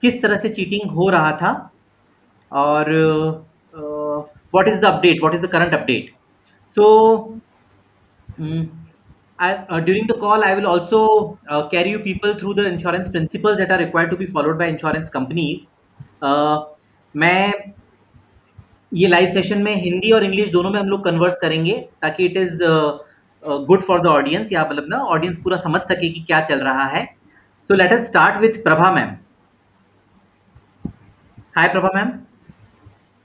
किस तरह से चीटिंग हो रहा था और what is the update, what is the current update. So during the call, I will also carry you people through the insurance principles that are required to be followed by insurance companies. मैं ये live session में हिंदी और English दोनों में हम लोग converse करेंगे ताकि it is good for the audience, या मतलब ना ऑडियंस पूरा समझ सके कि क्या चल रहा है. So let us start with Prabha ma'am. Hi Prabha ma'am.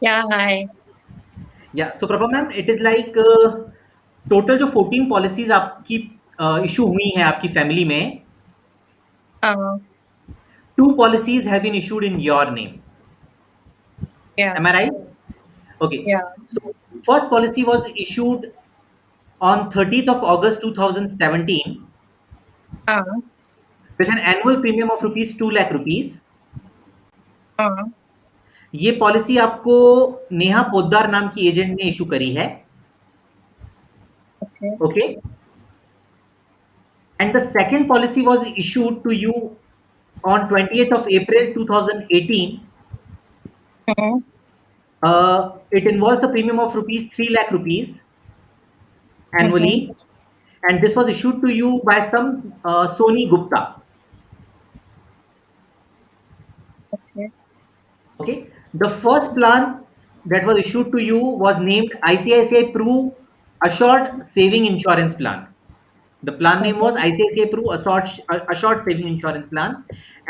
Yeah, hi. Yeah so Prabha ma'am, it is like total जो 14 पॉलिसीज आपकी इशू हुई हैं आपकी फैमिली में, Uh, 2 policies have been issued in your name. yeah, Am I right? Okay. yeah. So first policy was issued on 30th of August 2017 Uh, with an annual premium of rupees 2 lakh rupees. uh, ये policy आपको नेहा पोद्दार नाम की agent ने issue करी है. okay. Okay. And the second policy was issued to you on 28th of April 2018. Mm-hmm. It involves a premium of rupees 3 lakh rupees annually. Mm-hmm. And this was issued to you by some Sony Gupta. Okay. Okay. The first plan that was issued to you was named ICICI Pru Assured Saving Insurance Plan. The plan name was ICICI Pru Assured Saving Insurance Plan.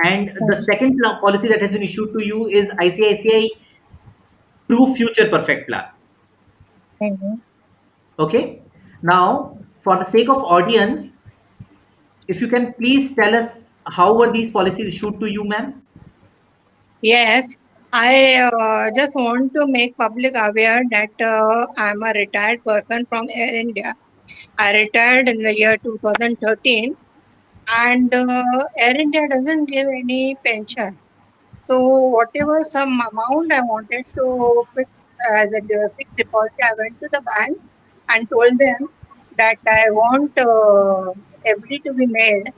And the second policy that has been issued to you is ICICI Pru Future Perfect Plan. Mm-hmm. Okay. Now, for the sake of audience, if you can please tell us how were these policies issued to you, ma'am? Yes, I just want to make public aware that I'm a retired person from Air India. I retired in the year 2013, and Air India doesn't give any pension. So whatever some amount I wanted to fix as a fixed deposit, I went to the bank and told them that I want FD to be made.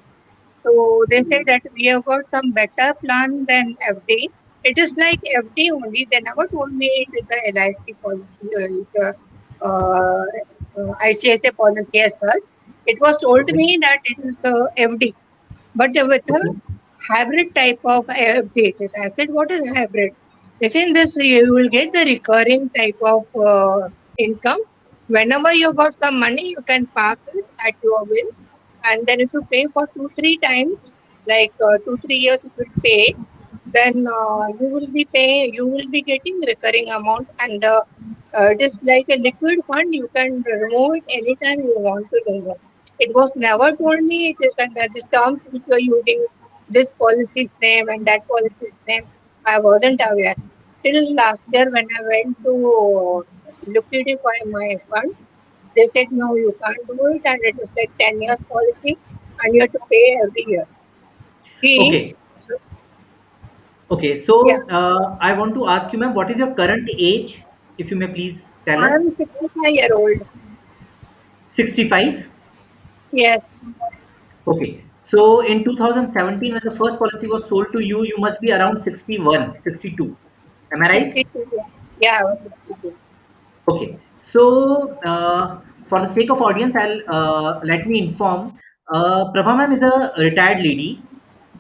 So they said that we have got some better plan than FD. It is like FD only. They never told me it is a LIC policy or it's a ICICI policy as such. It was told to Okay. me that it is FD, but with a Okay. hybrid type of FD. I said, what is hybrid? They said, in this you will get the recurring type of income. Whenever you got some money, you can park it at your will, and then if you pay for 2-3 times, like 2-3 years, if you pay, then you will be getting recurring amount, and it is like a liquid fund. You can remove it anytime you want to remove. It was never told me it is under the terms which you are using this policy's name and that policy's name. I wasn't aware till last year when I went to liquidify my fund. They said no, you can't do it, and it is like 10 years policy, and you have to pay every year. See, Okay. Okay. yeah, So I want to ask you, ma'am, what is your current age? If you may please tell us. I'm 65-year-old. 65. Yes, Okay. So in 2017, when the first policy was sold to you, you must be around 61, 62. Am I right? 62. Yeah, I was 62. Okay. So for the sake of audience, I'll let me inform. Prabha ma'am is a retired lady.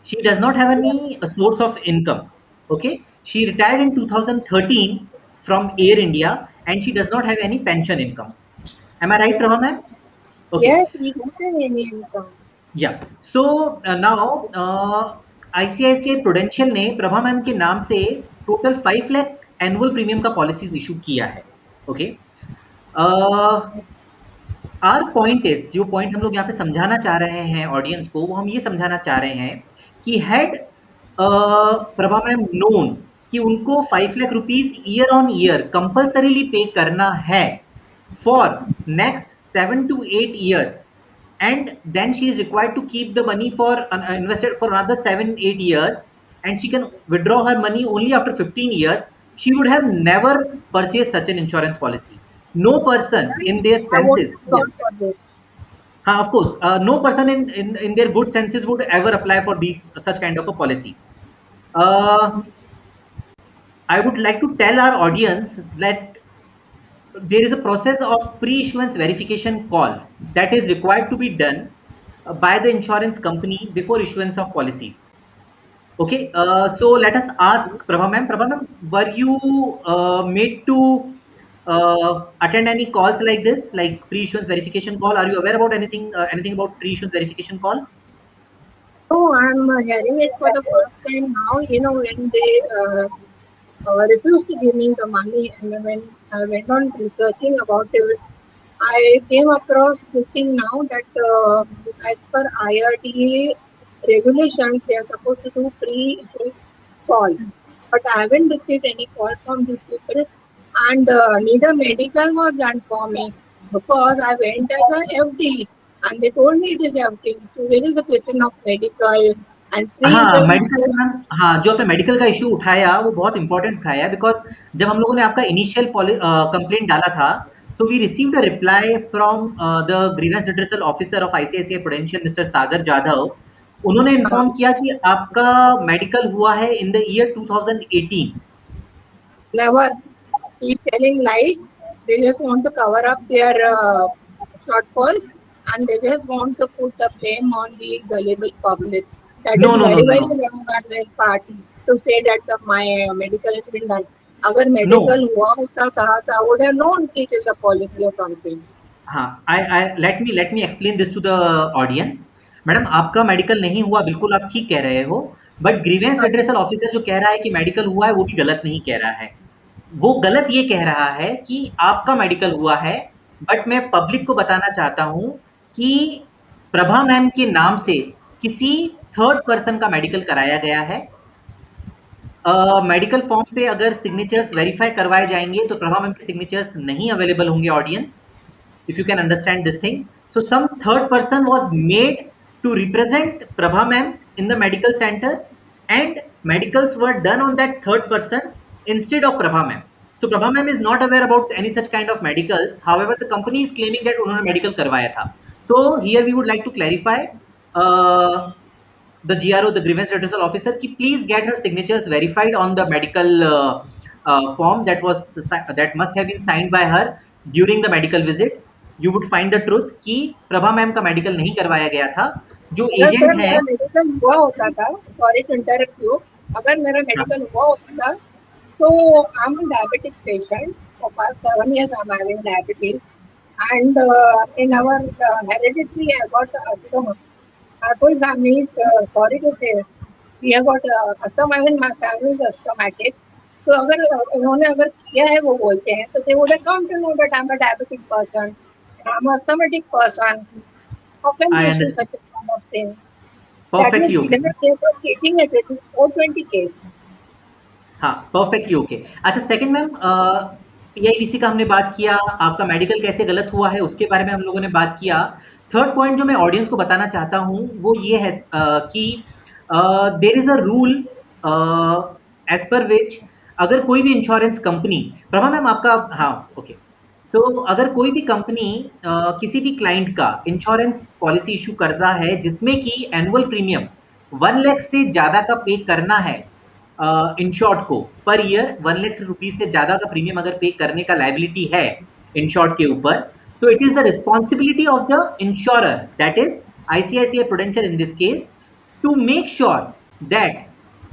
She does not have any source of income. Okay. She retired in 2013 from Air India, and she does not have any pension income. Am I right, Prabha ma'am? Okay. Yes, we don't have any income. Yeah. So now ICICI Prudential ने Prabha ma'am के नाम से total 5 lakh annual premium का policies issue किया है. Okay. Are point is, जो point हम लोग यहाँ पे समझाना चाह रहे हैं ऑडियंस को, वो हम ये समझाना चाह रहे हैं कि हैड प्रभा मैम नोन कि उनको 5 lakh rupees year on year compulsorily पे करना है for next 7 to 8 years, and then she is required to keep the money for invested for another 7-8 years, and she can withdraw her money only after 15 years, she would have never purchased such an insurance policy. No person in their I won't senses, have gone yes, for this. of course, no person in their good senses would ever apply for these such kind of a policy. I would like to tell our audience that there is a process of pre-issuance verification call that is required to be done by the insurance company before issuance of policies. Okay, so let us ask Prabha ma'am. Prabha ma'am, were you made to attend any calls like this, like pre-issuance verification call? Are you aware about anything about pre-issuance verification call? So I'm hearing it for the first time now. When they refused to give me the money, and when I went on researching about it, I came across this thing now that as per IRDA regulations, they are supposed to do pre-issuance call. But I haven't received any call from these people, and neither medical was done for me because I went as a FD, and they told me it is FD. So there is a question of medical and हाँ, medical pre-register. का ma'am, हाँ, जो आपने medical का issue उठाया, वो बहुत important उठाया बिकॉज़ जब हम लोगों ने आपका इनिशियल कंप्लेंट डाला था, so we received a reply from the grievance redressal officer of ICICI Prudential mister Sagar Jadhav. उन्होंने इन्फॉर्म किया कि आपका मेडिकल हुआ है in the year 2018। Never. He's telling lies. They just want to cover up their shortfalls, and they just want to put the blame on the gullible public. That is no, no, no, very, no, very no, wrong on this party to say that my medical has been done. अगर no. medical हुआ होता था, तो I would have known it is a policy or something. हाँ, I let me explain this to the audience. Madam, आपका medical नहीं हुआ, बिल्कुल आप ठीक कह रहे हो, बट ग्रीवेंस रिड्रेसल ऑफिसर जो कह रहा है कि मेडिकल हुआ है, वो भी गलत नहीं कह रहा है। वो गलत ये कह रहा है कि आपका मेडिकल हुआ है, बट मैं पब्लिक को बताना चाहता हूं कि प्रभा मैम के नाम से किसी थर्ड पर्सन का मेडिकल कराया गया है। मेडिकल फॉर्म पे अगर सिग्नेचर्स वेरीफाई करवाए जाएंगे तो प्रभा मैम के सिग्नेचर्स नहीं अवेलेबल होंगे audience, if you can understand this thing. So some third person was made to represent Prabha ma'am in the medical center, and medicals were done on that third person instead of Prabha ma'am. So Prabha ma'am is not aware about any such kind of medicals. However, the company is claiming that उन्होंने medical करवाया था. So here we would like to clarify the GRO, the grievance redressal officer, ki please get her signatures verified on the medical form that must have been signed by her during the medical visit. You would find the truth कि Prabha ma'am का medical नहीं करवाया गया था। जो अगर agent sir है, मेरा मेडिकल हुआ होता था, सॉरी टू इंटरप्ट यू, अगर मेरा हाँ, मेडिकल हुआ होता था, so I'm a diabetic patient. For past 7 years, I'm having diabetes, and in our hereditary, I got asthma. Our whole family is sorry to say, we have got asthma. Even my family is asthmatic. तो अगर उन्होंने अगर किया है वो बोलते हैं तो they would have come to know that I'm a diabetic person, I'm a asthmatic person. How can I they issue understand such a kind of thing? That perfectly means okay. even if they were taking it, it is 420 K. हाँ, perfectly okay. अच्छा, second ma'am, पीआईबीसी का हमने बात किया, आपका medical कैसे गलत हुआ है उसके बारे में हम लोगों ने बात किया। थर्ड पॉइंट जो मैं ऑडियंस को बताना चाहता हूँ वो ये है कि there is a rule as per which अगर कोई भी इंश्योरेंस कंपनी, प्रभा मैम आपका, हाँ ओके, सो अगर कोई भी कंपनी किसी भी क्लाइंट का इंश्योरेंस पॉलिसी इशू करता है जिसमें कि एनुअल प्रीमियम 1 लाख से ज्यादा का पे करना है इंश्योर्ड को, पर ईयर 1 लाख रुपीज से ज्यादा का प्रीमियम अगर पे करने का लाइबिलिटी है इंश्योर्ड के ऊपर, तो it is the responsibility of the insurer, that is ICICI Prudential in this case, to make sure that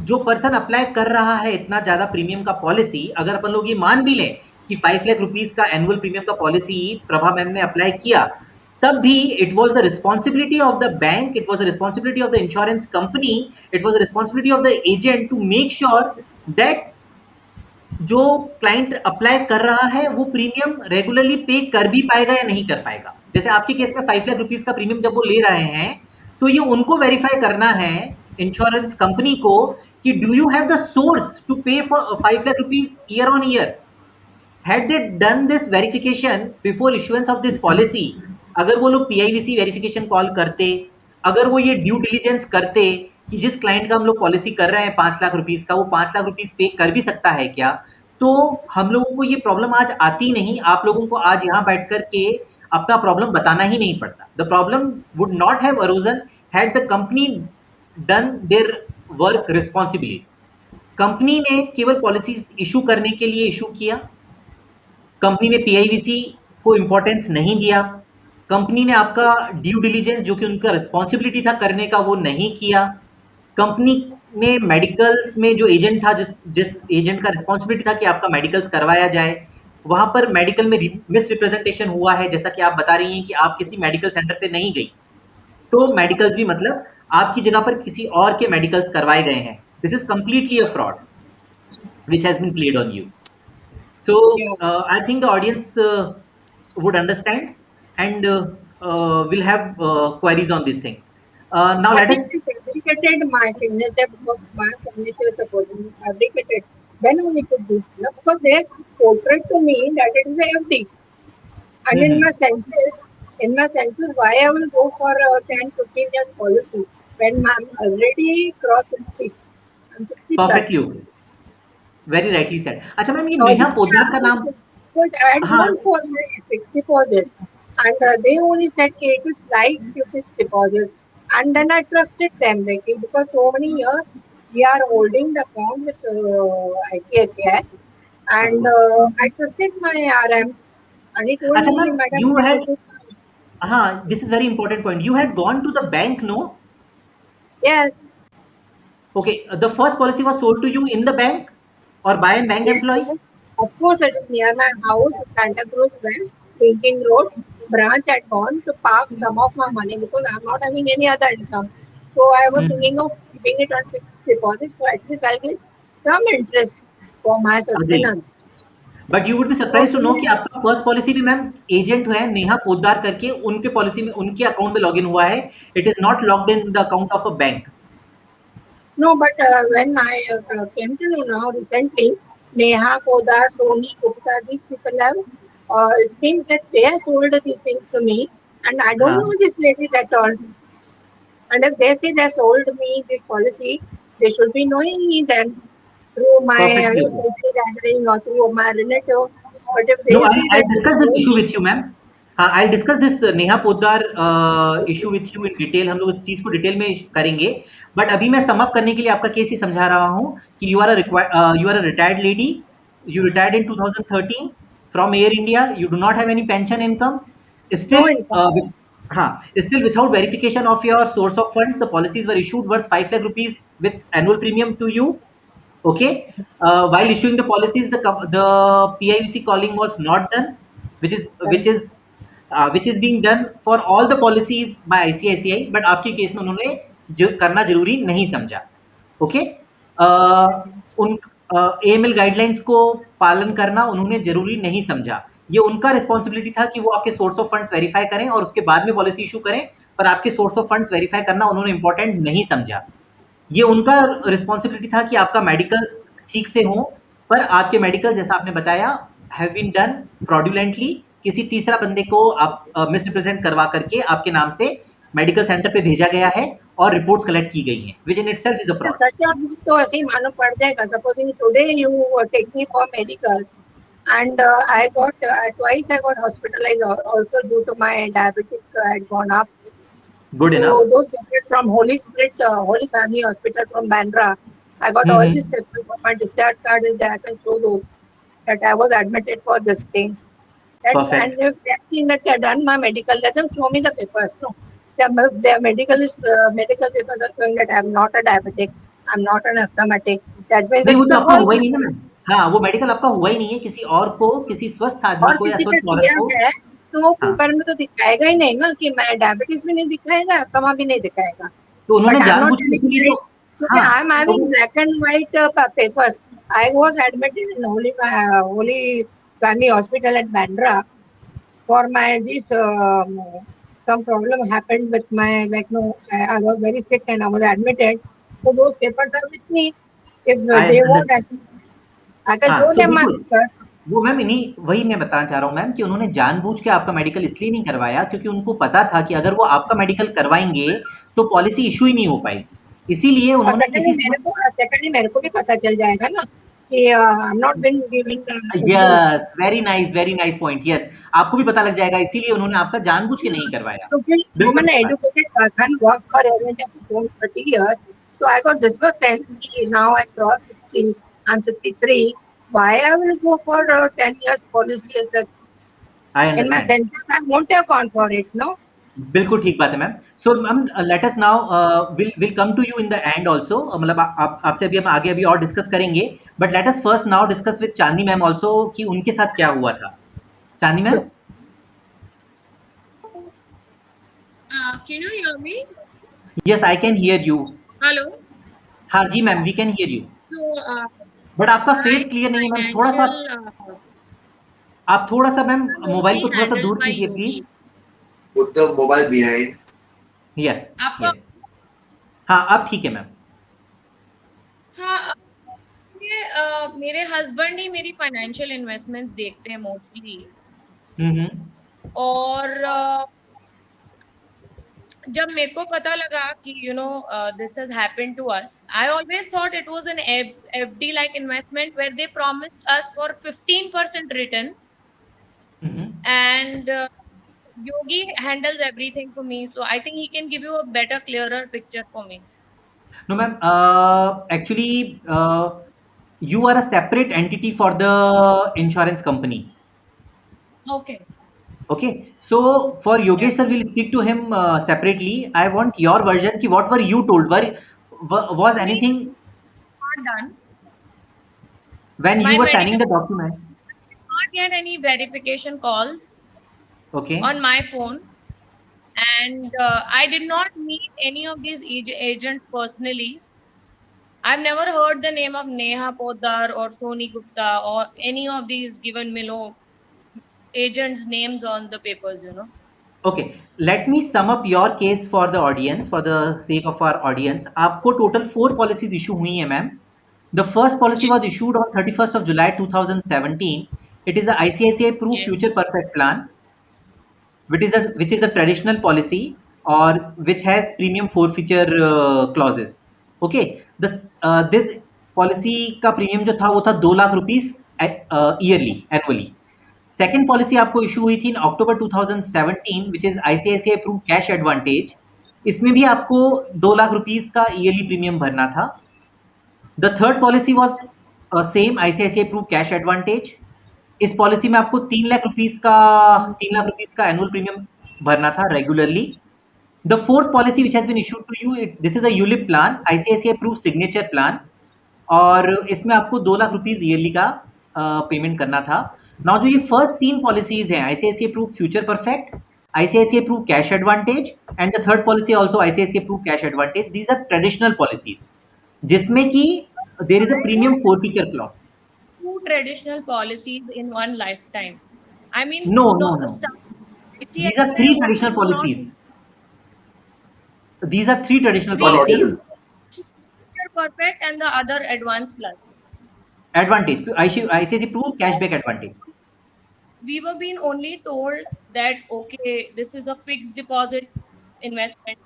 जो पर्सन अप्लाई कर रहा है इतना ज्यादा प्रीमियम का पॉलिसी, अगर अपन लोग ये मान भी लें कि 5 लाख रुपीज का एनुअल प्रीमियम का पॉलिसी प्रभा मैम ने अप्लाई किया, तब भी it was the responsibility of the bank, it was the responsibility of the insurance company, it was the responsibility of the agent to make sure that जो client apply कर रहा है वो premium regularly पे कर भी पाएगा या नहीं कर पाएगा। जैसे आपके केस में 5 लाख रुपीज का प्रीमियम जब वो ले रहे हैं, तो ये उनको वेरीफाई करना है इंश्योरेंस कंपनी को कि do you have the source to pay for 5 lakh rupees year on year. had they done this verification before issuance of this policy, अगर वो लोग पीआईबीसी वेरिफिकेशन कॉल करते, अगर वो ये ड्यू डिलीजेंस करते कि जिस क्लाइंट का हम लोग पॉलिसी कर रहे हैं 5 लाख रुपीज का, वो 5 लाख रुपीज पे कर भी सकता है क्या, तो हम लोगों को ये प्रॉब्लम आज आती नहीं, आप लोगों को आज यहाँ बैठ कर के अपना प्रॉब्लम बताना ही नहीं पड़ता। The problem would not have arisen had the company done their work responsibly. Company ने केवल पॉलिसीज इशू करने के लिए इशू किया, कंपनी ने पीआईवीसी को इंपॉर्टेंस नहीं दिया, कंपनी ने आपका ड्यू डिलीजेंस जो कि उनका रिस्पॉन्सिबिलिटी था करने का वो नहीं किया, कंपनी ने मेडिकल्स में जो एजेंट था जिस जिस एजेंट का रिस्पॉन्सिबिलिटी था कि आपका मेडिकल्स करवाया जाए, वहां पर मेडिकल में मिस रिप्रेजेंटेशन हुआ है, जैसा कि आप बता रही हैं कि आप किसी मेडिकल सेंटर पे नहीं गई, तो मेडिकल्स भी मतलब आपकी जगह पर किसी और के मेडिकल्स करवाए गए हैं। This is completely a fraud which has been played on you. So Yeah. I think the audience would understand and will have queries on this thing. Now What let if they us. fabricated my signature because my signature is supposed to be fabricated? Then only could do. No, because they portray to me that it is a FD. And in my senses, why I will go for a 10, 15 years policy when I'm already crossed 60. I'm 60 plus. Perfectly okay. Very rightly said. अच्छा ma'am, ये Now, Neha Poddar का नाम. because I had हाँ. gone for my fixed deposit, and they only said कि it is like a fixed deposit, and then I trusted them like because so many years we are holding the account with ICICI, Of and course. I trusted my RM, and he told अच्छा me, ma'am, Madam, you you had. should. हाँ, this is very important point. You had gone to the bank, no? Yes, Okay, the first policy was sold to you in the bank or by a bank yes, employee? yes. Of course, it is near my house, Santa Cruz West, Thinking Road. Branch had gone to park some of my money because I'm not having any other income. So I was Hmm. thinking of keeping it on fixed deposit, so at least I'll get some interest for my Agree. sustenance. But you would be So surprise to know कि आपका first policy भी ma'am agent है नेहा पोद्दार करके, उनके policy में उनके account में login हुआ है. It is not logged in the account of a bank. no, but when I came to know now recently, Neha Podar, Sony Gupta, these people have, it seems that they have sold these things to me, and I don't हाँ. know these ladies at all. And if they say they sold me this policy, they should be knowing me then through my Perfectly okay. social gathering or through my relative. But if No, they say I'll that they discuss this know issue me, with you, ma'am. हाँ, I'll discuss this Neha Poddar issue with you in detail. हम लोग इस चीज को detail में करेंगे. But अभी मैं सम अप करने के लिए आपका केस ही समझा रहा हूँ कि you are a retired lady. You retired in 2013 from Air India. You do not have any pension income. no still income. हाँ, still without verification of your source of funds, the policies were issued worth 5 lakh rupees with annual premium to you. Okay. While issuing the policies, the PIVC calling was not done, which is which Correct. is which is being done for all the policies by ICICI. But आपके case में उन्होंने जो करना जरूरी नहीं समझा. Okay. उन AML guidelines को पालन करना उन्होंने जरूरी नहीं समझा. ये उनका रिस्पॉन्सिबिलिटी था कि वो आपके सोर्स ऑफ फंड्स वेरीफाई करें और उसके बाद में पॉलिसी इशू करें, पर आपके सोर्स ऑफ फंड्स वेरीफाई करना उन्होंने इंपॉर्टेंट नहीं समझा. ये उनका रिस्पॉन्सिबिलिटी था कि आपका मेडिकल ठीक से हो, पर आपके मेडिकल जैसा आपने बताया हैव बीन डन फ्रॉडुलेंटली. किसी तीसरा बंदे को आप मिसरिप्रेजेंट करवा करके आपके नाम से मेडिकल सेंटर पे भेजा गया है और रिपोर्ट्स कलेक्ट की गई हैं, which in itself is a fraud. सच और झूठ तो ऐसे ही मालूम पड़ जाएगा. Supposing today you take me for medical, and I got twice I got hospitalized also due to my diabetic had gone up. Good So enough. those papers from Holy Spirit, Holy Family Hospital from Bandra, I got all these papers. My discharge card is there. I can show those that I was admitted for this thing. That, and Perfect. if they've seen that they've done my medical, let them show me the papers. No, their medical is medical papers are showing that I'm not a diabetic, I'm not an asthmatic. That means नहीं, it वो is तो a आपका false हुआ ही नहीं ना report. Ma'am. हाँ, वो medical आपका हुआ ही नहीं है. किसी और को, किसी स्वस्थ आदमी और को या किसी का स्वस्थ औरत किया को. है तो वो हाँ, पेपर में तो दिखाएगा ही नहीं ना कि मैं डायबिटीज भी नहीं दिखाएगा, अस्थमा भी नहीं दिखाएगा. तो उन्होंने But I'm not जानबूझ के telling इसीलिए this. तो. So हाँ, I'm तो having वो. black and white papers. I was admitted in Holy Family Hospital at Bandra for my this some problem happened with my like no I was very sick and I was admitted. So those papers are with me. If I they want, understand. I can हाँ, show so them my बिल्कुल. papers. वो ma'am इन्हीं वही मैं बताना चाह रहा हूँ मैम कि उन्होंने जानबूझ के आपका मेडिकल इसलिए नहीं करवाया क्योंकि उनको पता था कि अगर वो आपका मेडिकल करवाएंगे तो पॉलिसी इशू ही नहीं हो पाएगी. इसीलिए और उन्होंने किसी सेकंडली मेरे को भी पता चल जाएगा ना कि I am not been giving. Yes, very nice point. Yes, आपको भी पता लग जाएगा, इसीलिए उन्होंने आपका जानबूझ के नहीं करवाया. So I'm बिल्कुल an सही बात. educated person, worked for Airment for 30 years. So I got this much sense कि now I crossed 60, I'm 53. Why I will go for a 10 years policy as such? I In my understand. senses, I won't have gone for it, no? बिल्कुल ठीक बात है ma'am. So ma'am let us now will come to you in the end also, मतलब आप आपसे अभी हम आगे अभी और डिस्कस करेंगे, but let us first now discuss with Chandni ma'am also कि उनके साथ क्या हुआ था। Chandni ma'am. Sure. Can you hear me? Yes I can hear you. Hello. हाँ जी ma'am, we can hear you, So, but आपका फेस my क्लियर नहीं है मैम। थोड़ा सा financial आप थोड़ा सा मैम मोबाइल mostly को थोड़ा सा handled दूर by कीजिए Yogi. Please. Put the mobile behind. Yes आपका यस, हाँ अब ठीक है मैम। हाँ ये मेरे हस्बैंड ही मेरी फाइनेंशियल इन्वेस्टमेंट्स देखते हैं मोस्टली, और जब मेरे को पता लगा कि this has happened to us, I always thought it was an FD like investment where they promised us for 15% return, and Yogi handles everything for me, so I think he can give you a better, clearer picture for me. No, ma'am. Actually, you are a separate entity for the insurance company. Okay. Okay. So for Yogesh Yes. sir, we'll speak to him separately. I want your version. Ki what were you told? Was We anything not done. when My you were medical signing the documents? did not get any verification calls Okay. on my phone, and I did not meet any of these agents personally. I've never heard the name of Neha Poddar or Soni Gupta or any of these given Milo agents' names on the papers. Okay. Let me sum up your case for the audience, for the sake of our audience. आपको total 4 policies issue हुई हैं, ma'am. The first policy Yes. was issued on 31st of July 2017. It is a ICICI Proof Yes. Future Perfect Plan, which is a traditional policy or which has premium forfeiture clauses. Okay, this policy का premium जो था वो था 2 lakh rupees yearly annually. Second policy आपको issue हुई थी in October 2017 which is ICICI Pru cash advantage. इसमें भी आपको 2 लाख रुपीस का ईयरली प्रीमियम भरना था। The third policy was same ICICI Pru cash advantage. इस पॉलिसी में आपको 3 लाख रुपीस का एनुअल प्रीमियम भरना था regularly. The fourth policy which has been issued to you, this is a ULIP plan, ICICI Pru signature plan, और इसमें आपको 2 lakh rupees yearly का पेमेंट करना था। नाउ जो ये फर्स्ट 3 पॉलिसीज हैं, ICICI Pru future perfect, ICICI Pru cash advantage and the third policy also ICICI Pru cash advantage, these are traditional policies जिसमें कि there is a premium forfeiture clause. Two traditional policies in one lifetime. I mean, No, no, no. These are 3 traditional policies. These are 3 traditional Three. policies. Future Perfect and the other Advanced Plus. Advantage, ICICI Proof cashback advantage. We were being only told that, okay, this is a fixed deposit investment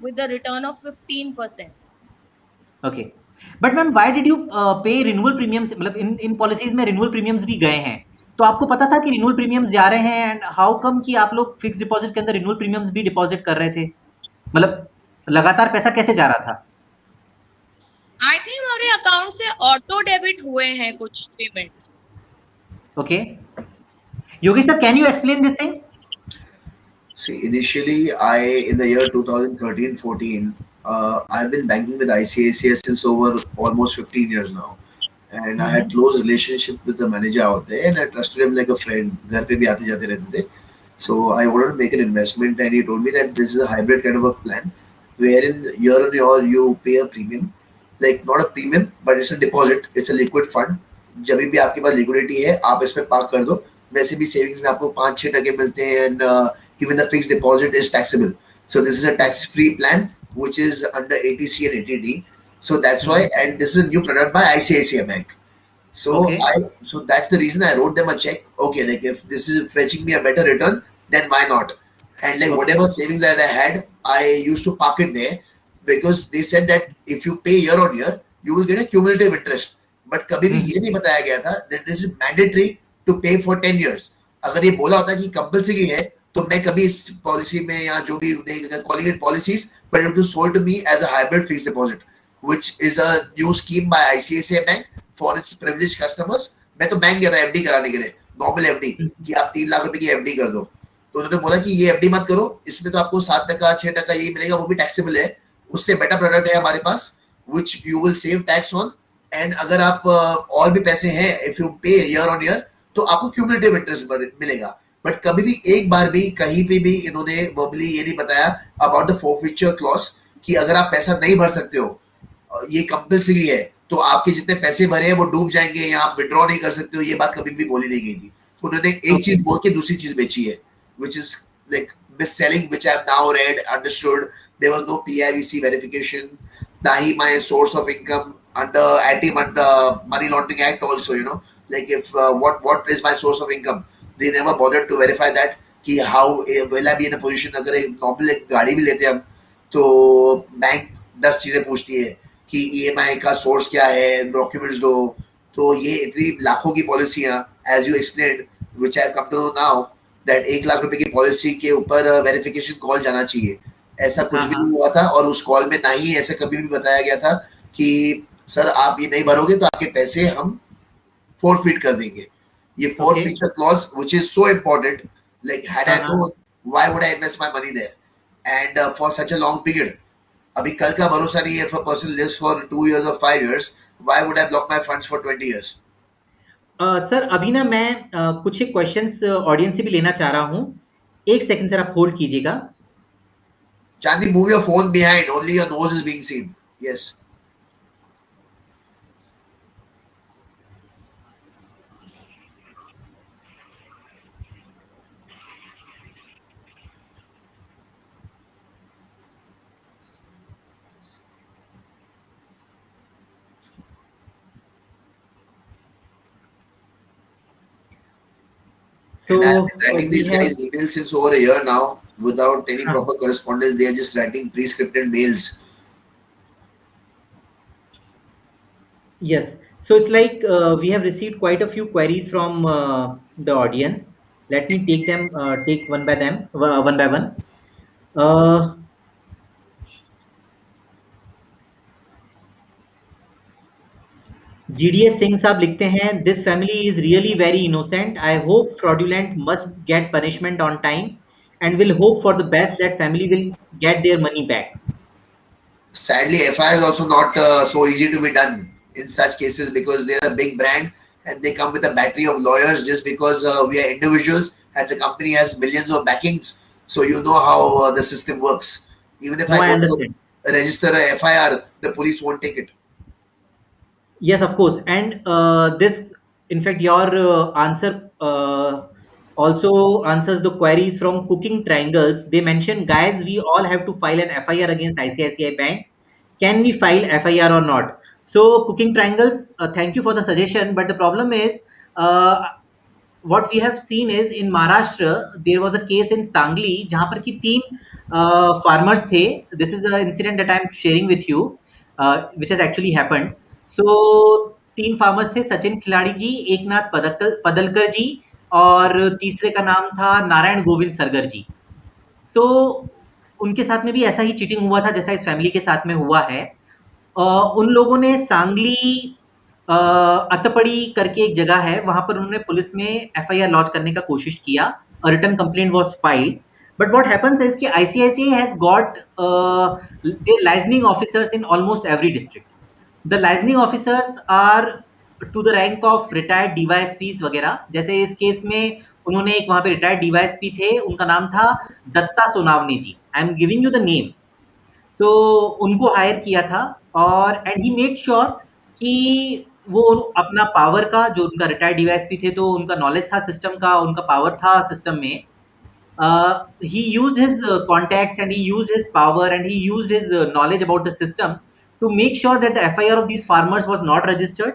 with the return of 15%. Okay. But ma'am why did you pay renewal premiums? मतलब इन policies में renewal premiums भी गए हैं, तो आपको पता था कि renewal premiums जा रहे हैं, एंड हाउ कम कि आप लोग फिक्स डिपॉजिट के अंदर renewal premiums भी डिपॉजिट कर रहे थे? मतलब लगातार पैसा कैसे जा रहा था? I think हमारे अकाउंट से ऑटो डेबिट हुए हैं कुछ payments. Okay. Yogesh sir, can you explain this thing? See, initially, in the year 2013-14, I've been banking with ICICI since over almost 15 years now. And I had close relationship with the manager out there, and I trusted him like a friend. घर पे भी आते जाते रहते थे. So I wanted to make an investment, and he told me that this is a hybrid kind of a plan, wherein year on year you pay a premium, like not a premium, but it's a deposit, it's a liquid fund. जब भी आपके पास liquidity है, आप इसमें park कर दो. वैसे भी savings में आपको 5-6% मिलते हैं, and even the fixed deposit is taxable. So this is a tax-free plan, which is under 80C and 80D. So that's why, and this is a new product by ICICI Bank. So Okay. so that's the reason I wrote them a check. Okay, like if this is fetching me a better return, then why not? And like Okay. whatever savings that I had, I used to park it there because they said that if you pay year on year, you will get a cumulative interest. But कभी भी ये नहीं बताया गया था that this is mandatory to pay for 10 years. अगर ये बोला होता कि compulsory है, तो मैं कभी इस पॉलिसी में या जो भी calling it policies, but it was sold to me as a hybrid fixed deposit. which is a new scheme by ICICI Bank for its privileged customers. मैं तो बैंक गया था एफडी कराने के लिए, नॉर्मल एफडी, कि आप 3 लाख रुपए की एफडी कर दो. तो उन्होंने बोला कि ये एफडी मत करो, इसमें तो आपको 7% 6% यही मिलेगा, वो भी टैक्सेबल है. उससे बेटर प्रोडक्ट है हमारे पास, which you will save tax on. And अगर आप और भी पैसे हैं, इफ यू पे ईयर ऑन ईयर, तो आपको क्यूमुलेटिव इंटरेस्ट मिलेगा. बट कभी भी एक बार भी कहीं पे भी इन्होंने वर्बली ये नहीं बताया अबाउट द फोरफीचर क्लॉज कि अगर आप पैसा नहीं भर सकते हो, ये कंपल्सरी है, तो आपके जितने पैसे भरे हैं वो डूब जाएंगे या आप विड्रॉ नहीं कर सकते हो. ये बात कभी भी बोली नहीं गई थी. तो उन्होंने एक चीज बोल के दूसरी चीज बेची है, which is like mis-selling, which I have now read, understood. There was no PIVC verification. Na hi my source of income under Anti-Money Laundering Act also, you know, like if what is my source of income? They never bothered to verify that. कि how will I be in a position, अगर एक normal एक गाड़ी भी लेते हैं हम, तो बैंक 10 चीजें पूछती है कि EMI का सोर्स क्या है, डॉक्यूमेंट्स दो. तो ये इतनी लाखों की पॉलिसियां, as you explained, which I have come to know now, that 1 lakh रुपए की पॉलिसी के ऊपर वेरिफिकेशन कॉल जाना चाहिए. ऐसा कुछ भी नहीं हुआ था, और उस कॉल में ना ही ऐसा कभी भी बताया गया था कि सर आप ये नहीं भरोगे तो आपके पैसे हम फोरफीट कर देंगे. ये forfeiture clause which is so important, like had I known, why would I invest my money there and for such a long period. अभी कल का भरोसा नहीं है. If a person lives for 2 years or 5 years, why would I block my funds for 20 years? Sir अभी ना मैं कुछ एक क्वेश्चंस ऑडियंस से भी लेना चाह रहा हूँ. एक सेकंड सर, आप होल्ड कीजिएगा. Chandni, move your phone behind. Only your nose is being seen. Yes. So and I've been writing these guys emails since over a year now without any proper correspondence. They are just writing pre-scripted mails. Yes. So it's like we have received quite a few queries from the audience. Let me take them, take one by one. GDS Singh साहब लिखते हैं, this family is really very innocent. I hope fraudulent must get punishment on time and will hope for the best that family will get their money back. Sadly, FIR is also not so easy to be done in such cases because they are a big brand and they come with a battery of lawyers just because we are individuals and the company has millions of backings. So you know how the system works. Even if I want to register a FIR, the police won't take it. Yes, of course. And this, in fact, your answer also answers the queries from Cooking Triangles. They mentioned, guys, we all have to file an FIR against ICICI Bank. Can we file FIR or not? So Cooking Triangles, thank you for the suggestion. But the problem is, what we have seen is in Maharashtra, there was a case in Sangli, जहाँ पर कि 3 farmers थे. This is an incident that I am sharing with you, which has actually happened. So 3 farmers थे, सचिन खिलाड़ी जी, एकनाथ पदलकर जी, और तीसरे का नाम था नारायण गोविंद सरगर जी. सो उनके साथ में भी ऐसा ही चीटिंग हुआ था जैसा इस फैमिली के साथ में हुआ है. उन लोगों ने सांगली अतपड़ी करके एक जगह है, वहां पर उन्होंने पुलिस में FIR लॉन्च करने का कोशिश किया. Return complaint was filed. But what happens is कि ICICI has got their licensing officers in almost every district. The licensing officers are to the rank of retired DYSPs वगैरह. जैसे इस case में उन्होंने एक वहाँ पे रिटायर्ड DYSP थे, उनका नाम था Datta Sonawane ji. I am giving you the name. So उनको हायर किया था और एंड ही मेड श्योर कि वो अपना पावर का, जो उनका रिटायर्ड DYSP थे तो उनका नॉलेज था सिस्टम का, उनका पावर था सिस्टम में. He used his contacts and he used his power and he used his knowledge about the system to make sure that the FIR of these farmers was not registered,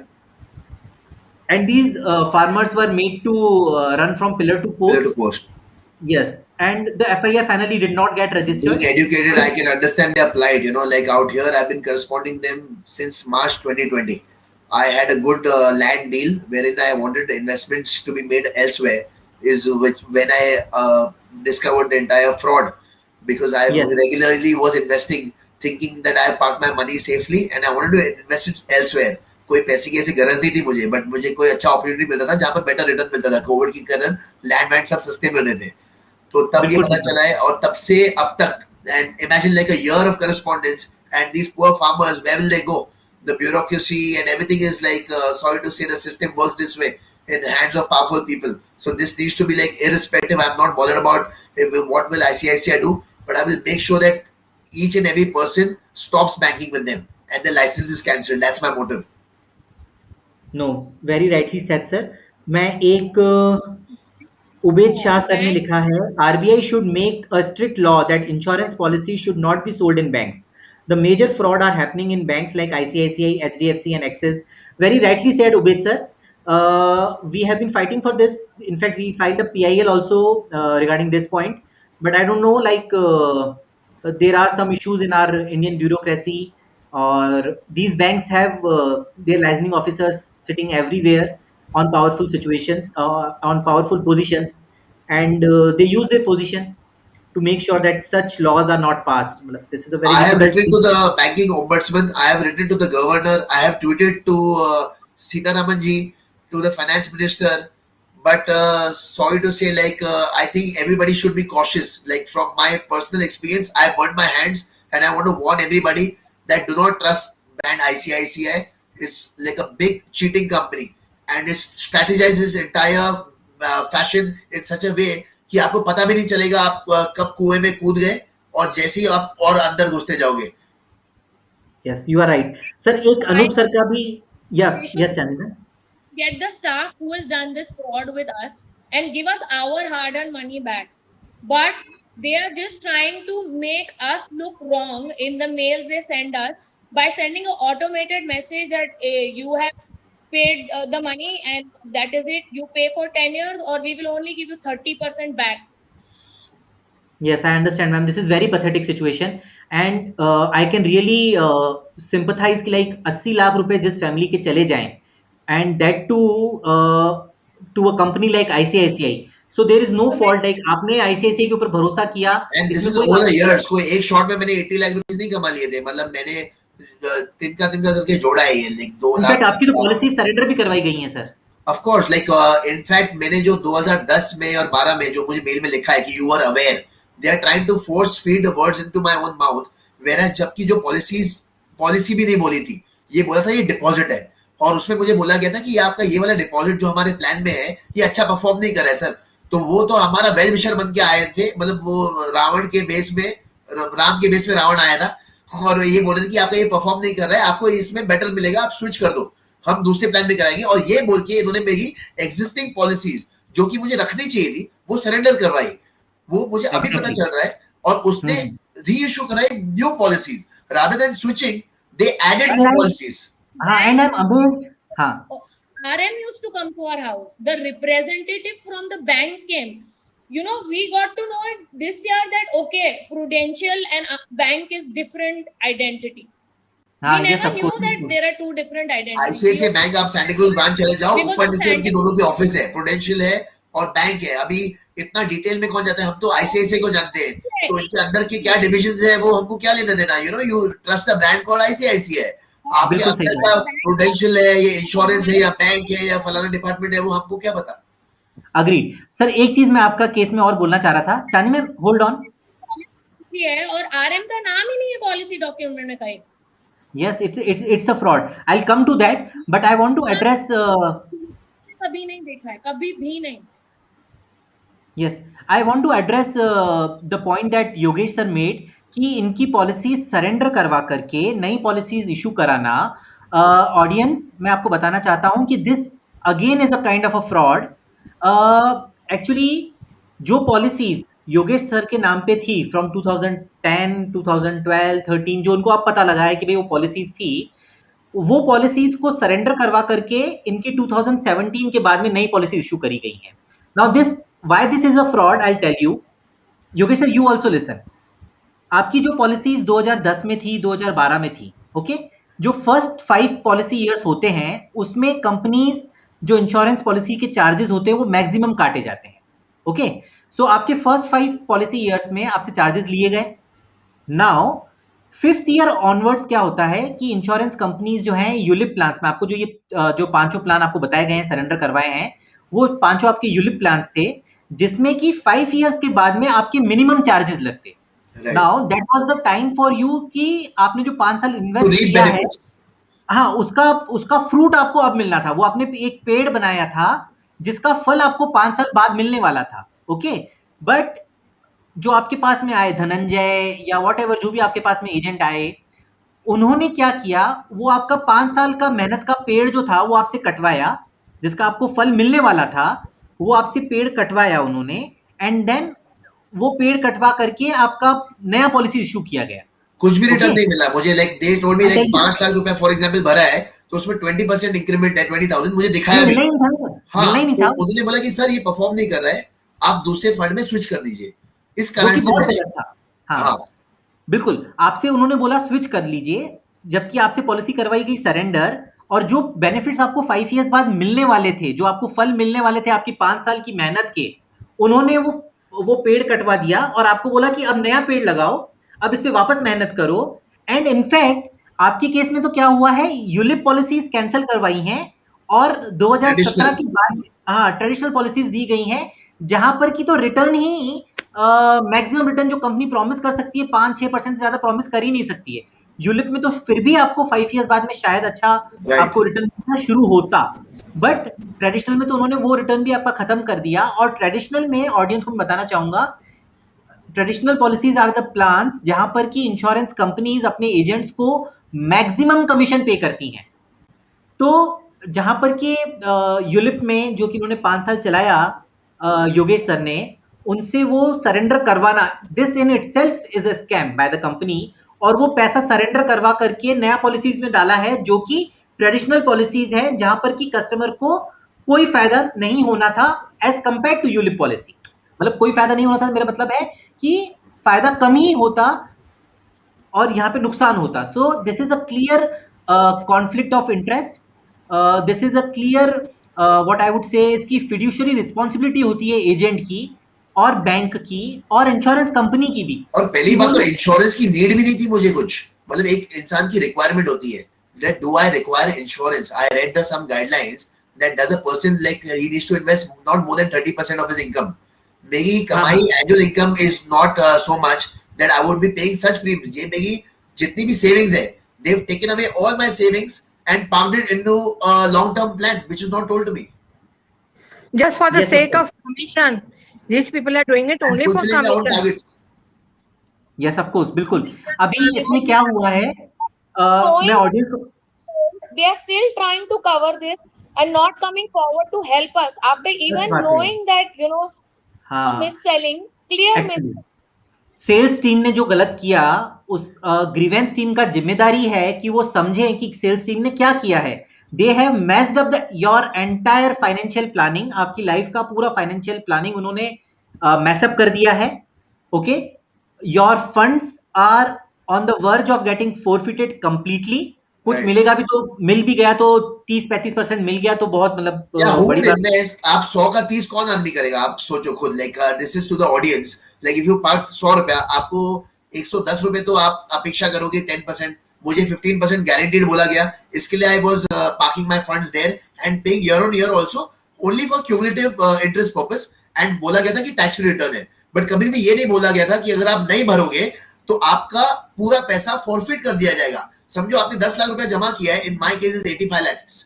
and these farmers were made to run from pillar to post. Pillar to post. Yes, and the FIR finally did not get registered. Being educated, I can understand their plight. You know, like out here, I've been corresponding them since March 2020. I had a good land deal wherein I wanted investments to be made elsewhere. Is when I discovered the entire fraud, because I regularly was investing thinking that I parked my money safely and I wanted to invest it elsewhere. कोई पैसे की ऐसी गरज नहीं थी मुझे, but मुझे कोई अच्छा अपॉर्चुनिटी मिल रहा था जहाँ पर बेटर रिटर्न मिलता था। कोविड के कारण लैंड वैंड सब सस्ते मिल रहे थे, तो तब ये बिल्कुल पता ठीक चला है। और तब से अब तक, and imagine like a year of correspondence, and these poor farmers, where will they go? The bureaucracy and everything is like, sorry to say, the system works this way in the hands of powerful people. So this needs to be like irrespective. I'm not bothered about what will ICICI do, but I will make sure that each and every person stops banking with them and the license is cancelled. That's my motive. No, very rightly said sir. मैं एक Ubaid Shah sir ने लिखा है, RBI should make a strict law that insurance policy should not be sold in banks. The major fraud are happening in banks like ICICI, HDFC and Axis. Very rightly said Ubaid sir. We have been fighting for this. In fact, we filed a PIL also regarding this point. But I don't know, like there are some issues in our Indian bureaucracy, or these banks have their licensing officers sitting everywhere on powerful situations, on powerful positions, and they use their position to make sure that such laws are not passed. This is a very I have difficult written thing. to the banking ombudsman. I have written to the governor. I have tweeted to Sitaraman ji, to the finance minister. But sorry to say, like I think everybody should be cautious. Like from my personal experience, I burned my hands, and I want to warn everybody that do not trust brand ICICI. It's like a big cheating company, and it strategizes entire fashion in such a way कि आपको पता भी नहीं चलेगा आप कब कुएं में कूद गए और जैसे ही आप और अंदर घुसते जाओगे। Yes, you are right, sir. एक I अनूप सर का भी, yes, they should yes, Chanina. get the staff who has done this fraud with us and give us our hard-earned money back. But they are just trying to make us look wrong in the mails they send us by sending an automated message that you have paid the money and that is it. You pay for 10 years or we will only give you 30% back. Yes, I understand, ma'am. This is very pathetic situation, and I can really sympathize कि like 80 lakh रुपए जिस family के चले जाएं, and that to a company like ICICI. So there is no So fault. Like आपने ICICI के ऊपर भरोसा किया, एंड दिस इसमें इज कोई ओवर द आपकी, इयर्स। कोई एक शॉट में मैंने 80 लाख रुपीस नहीं कमा लिए थे, मतलब मैंने तिनका तिनका करके जोड़ा है ये, लाइक 2 लाख इनफैक्ट आपकी तो 10 लाख। पॉलिसी सरेंडर भी करवाई गई है sir. Of course, like in fact मैंने जो 2010 में और 12 में जो मुझे मेल में लिखा है कि you are aware, they are trying to force feed words into my own mouth, where जबकि जो पॉलिसी भी नहीं बोली थी, ये बोला था ये डिपॉजिट है, और उसमें मुझे बोला गया था कि ये आपका ये वाला डिपॉजिट जो हमारे प्लान में है ये अच्छा परफॉर्म नहीं कर रहा है सर। तो वो तो हमारा वेल विशर बन के आए थे, मतलब वो रावण के बेस में, राम के बेस में रावण आया था, और ये बोल रहे थे कि आपका ये परफॉर्म नहीं कर रहा है, आपको इसमें बेटर मिलेगा, आप स्विच कर दो, हम दूसरे प्लान में कराएंगे। और ये बोल के इन्होंने मेरी एग्जिस्टिंग पॉलिसीज जो कि मुझे रखनी चाहिए थी वो सरेंडर करवाई। वो मुझे अभी पता Exactly. चल रहा है, और उसने री इशू कराई new policies rather than switching, they added And more I, policies. and I'm amazed. हाँ, RM used to come to our house. The representative from the bank came. You know, we got to know it this year that okay, Prudential and bank is different identity. हाँ, We yes, never of knew course. that there are two different identities. ICICI bank, आप Santa cruise branch चले जाओ, Because ऊपर of नीचे उनकी Santa दोनों के office है, प्रूडेंशियल है और बैंक है। अभी इतना डिटेल में कौन जाता है, हम तो आईसीआईसीआई को जानते हैं, तो इनके अंदर के क्या डिविजन्स है वो हमको क्या लेना देना। You know, you trust the brand called ICICI, आपके बिल्कुल सही अंदर बात का प्रूडेंशियल है, ये इंश्योरेंस है या बैंक है या फलाना डिपार्टमेंट है, वो हमको क्या पता। Agreed sir. एक चीज मैं आपका केस में और बोलना चाह रहा था, चांदी मैम होल्ड ऑन। Policy है और RM का नाम ही नहीं है पॉलिसी डॉक्यूमेंट में कहीं। Yes, it's a fraud. I'll come to that, but I want to address. कभी नहीं देखा है, कभी भी नहीं। Yes, I want to address the point that Yogesh sir made कि इनकी पॉलिसीज सरेंडर करवा करके नई पॉलिसीज इशू कराना। ऑडियंस, मैं आपको बताना चाहता हूं कि this again is a kind of a fraud. Actually जो पॉलिसीज योगेश सर के नाम पे थी फ्रॉम 2010, 2012, 13, जो उनको अब पता लगा है कि भाई वो पॉलिसीज थी, वो पॉलिसीज को सरेंडर करवा करके इनकी 2017 के बाद में नई पॉलिसी इशू करी गई है। Now this, why this is a fraud, I tell you. Yogesh sir, you also listen. आपकी जो पॉलिसीज 2010 में थी, 2012 में थी, ओके, जो फर्स्ट 5 पॉलिसी ईयर्स होते हैं उसमें कंपनीज जो इंश्योरेंस पॉलिसी के चार्जेस होते हैं वो मैक्सिमम काटे जाते हैं। ओके, सो आपके फर्स्ट 5 पॉलिसी ईयर्स में आपसे चार्जेस लिए गए। नाउ 5th ईयर ऑनवर्ड्स क्या होता है कि इंश्योरेंस कंपनीज जो हैं यूलिप प्लान्स में, आपको जो ये जो पांचों प्लान आपको बताए गए हैं, सरेंडर करवाए हैं, वो पांचों आपके यूलिप प्लान्स थे, जिसमें कि 5 इयर्स के बाद में आपके मिनिमम चार्जेस लगते। Now that was the time for you कि आपने जो 5 साल इन्वेस्ट किया है, हाँ, उसका फ्रूट आपको अब मिलना था। वो आपने एक पेड़ बनाया था जिसका फल आपको 5 साल बाद मिलने वाला था। ओके, बट जो आपके पास में आए धनंजय या व्हाटएवर, जो भी आपके पास में एजेंट आए, उन्होंने क्या किया, वो आपका 5 साल का मेहनत का पेड़ जो था वो आपसे कटवाया, जिसका आपको फल मिलने वाला था, वो आपसे पेड़ कटवाया उन्होंने, एंड देन वो पेड़ कटवा करके आपका नया पॉलिसी इश्यू किया गया। कुछ भी रिटर्न नहीं मिला मुझे। Like they told me like 5 lakh रुपए फॉर एग्जांपल भरा है, तो उसमें 20% इंक्रीमेंट है, 20,000 मुझे दिखाया भी। हाँ, तो उन्होंने बोला कि सर ये परफॉर्म नहीं कर रहा है, आप दूसरे फंड में स्विच कर दीजिए। इस कारण से हाँ, बिल्कुल, आपसे उन्होंने बोला स्विच कर लीजिए, जबकि आपसे पॉलिसी करवाई गई सरेंडर, और जो बेनिफिट्स आपको 5 इयर्स बाद मिलने वाले थे, जो आपको फल मिलने वाले थे आपकी 5 साल की मेहनत के, उन्होंने वो पेड़ कटवा दिया और आपको बोला कि अब नया पेड़ लगाओ, अब इस पे वापस मेहनत करो। एंड इनफैक्ट आपके केस में तो क्या हुआ है, यूलिप पॉलिसीज कैंसिल करवाई हैं और 2017 के बाद हाँ ट्रेडिशनल पॉलिसीज दी गई हैं, जहां पर की तो रिटर्न ही मैक्सिमम रिटर्न जो कंपनी प्रॉमिस कर सकती है 5-6% से ज्यादा प्रॉमिस कर ही नहीं सकती है। यूलिप में तो फिर भी आपको 5 इयर्स बाद में शायद अच्छा आपको रिटर्न मिलना शुरू होता, बट ट्रेडिशनल में तो उन्होंने वो रिटर्न भी आपका खत्म कर दिया। और ट्रेडिशनल में ऑडियंस को मैं बताना चाहूंगा, traditional policies are the plans जहां पर की इंश्योरेंस कंपनीज अपने एजेंट्स को मैक्सिमम कमीशन पे करती हैं। तो जहां पर कि यूलिप में जो कि उन्होंने 5 साल चलाया योगेश सर ने, उनसे वो सरेंडर करवाना, this in itself is a scam by the company, और वो पैसा सरेंडर करवा करके नया पॉलिसीज में डाला है, जो कि ट्रेडिशनल पॉलिसीज है, जहां पर कि कस्टमर को कोई फायदा नहीं होना था as compare to ULIP policy. मतलब कोई फायदा नहीं होना था, मेरा मतलब है कि फायदा कम ही होता और यहाँ पे नुकसान होता। तो this is a clear conflict of interest, this is a clear what I would से, इसकी फिड्यूशियरी रिस्पॉन्सिबिलिटी होती है एजेंट की और बैंक की और इंश्योरेंस कंपनी की भी। और पहली बात तो इंश्योरेंस की नीड भी नहीं थी मुझे कुछ, मतलब एक इंसान की रिक्वायरमेंट होती है, that do I require insurance? I read some guidelines that does a person like he needs to invest not more than 30% of his income. मेरी कमाई annual income is not so much that I would be paying such premiums. ये मेरी जितनी भी savings है, they've taken away all my savings and pumped it into a long-term plan, which is not told to me. Just for the sake of commission, these people are doing it only for commission. Yes, of course, बिल्कुल। अभी इसमें क्या हुआ है, मैं audience को, they are still trying to cover this and not coming forward to help us after even knowing that mis-selling, clear mis. Sales team ने जो गलत किया, उस ग्रीवेंस टीम का जिम्मेदारी है कि वो समझे कि सेल्स टीम ने क्या किया है। They have messed up your entire financial planning, आपकी लाइफ का पूरा फाइनेंशियल प्लानिंग उन्होंने मैसअप कर दिया है। Okay, your funds are on the verge of getting forfeited completely. कुछ मिलेगा भी तो मिल भी गया तो 30-35% मिल गया तो बहुत मतलब बड़ी बात। आप 100 का 30 कौन आदमी करेगा? आप सोचो खुद। Like this is to the audience, like if you park 100 रुपया, आपको 110 रुपए तो आप अपेक्षा करोगे 10%, मुझे 15% गारंटीड बोला गया। इसके लिए I was parking my funds there and paying year on year also only for cumulative interest purpose, and बोला गया था कि टैक्स फ्री रिटर्न है। बट कभी भी ये नहीं बोला गया था कि अगर आप नहीं भरोगे तो आपका पूरा पैसा फॉरफिट कर दिया जाएगा। समझो आपने 10 लाख रुपया जमा किया है, in my case is 85 lakhs,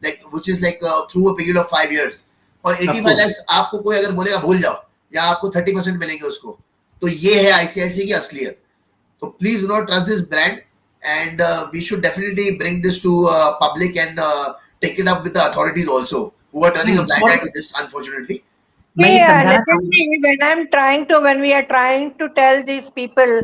like which is like through a period of 5 years, और 85 lakhs आपको कोई अगर बोलेगा भूल जाओ या आपको 30% मिलेंगे उसको, तो ये है आईसीआईसीआई की असलियत। तो please do not trust this brand and we should definitely bring this to public and take it up with the authorities also who are turning a blind eye to this, unfortunately. When we are trying to tell these people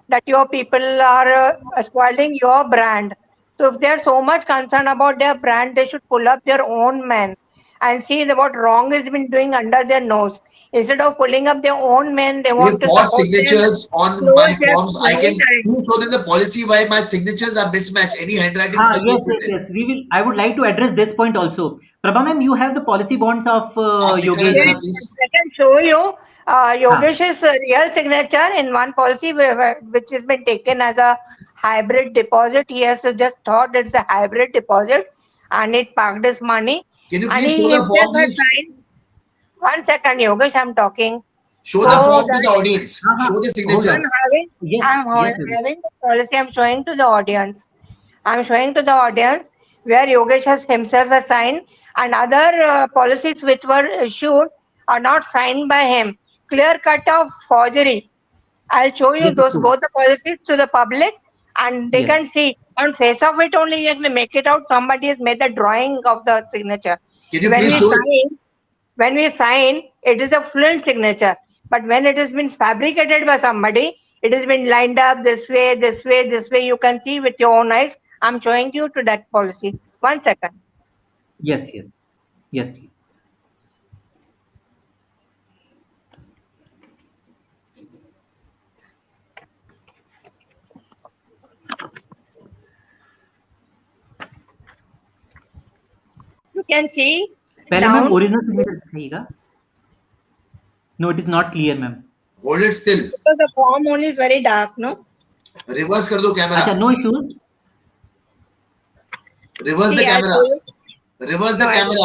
that your people are spoiling your brand. So if they are so much concerned about their brand, they should pull up their own men and see what wrong has been doing under their nose. Instead of pulling up their own men, they want to support signatures on my forms. I can show them the policy why my signatures are mismatched. Any handwriting? Yes. We will. I would like to address this point also. Prabha ma'am, you have the policy bonds of Yogesh. Yes, I can show you. Yogesh's real signature in one policy which has been taken as a hybrid deposit. He has just thought it's a hybrid deposit and it parked his money. Can you And please he show the himself form, has please? signed. 1 second, Yogesh, I'm talking. Show the So form to that the audience. हाँ, हाँ, Show the hold signature. on. Yes, I'm yes, Yogesh. having the policy. I'm showing to the audience. I'm showing to the audience where Yogesh has himself has signed, and other policies which were issued are not signed by him. Clear cut of forgery. I'll show you Yes, of those course. both the policies to the public, and they Yes. can see on face of it only. You can make it out. Somebody has made the drawing of the signature. Can you When please we show it? sign, when we sign, it is a fluent signature. But when it has been fabricated by somebody, it has been lined up this way, this way, this way. You can see with your own eyes. I'm showing you to that policy. 1 second. Yes, yes. Yes, please. You can see पहले ma'am down original signature दिखाइएगा. No, it is not clear, ma'am. Hold it still. because the form only is very dark, no? Reverse कर दो अच्छा, camera. no issues. Reverse the See, I'll camera. show you. Reverse the No, I don't.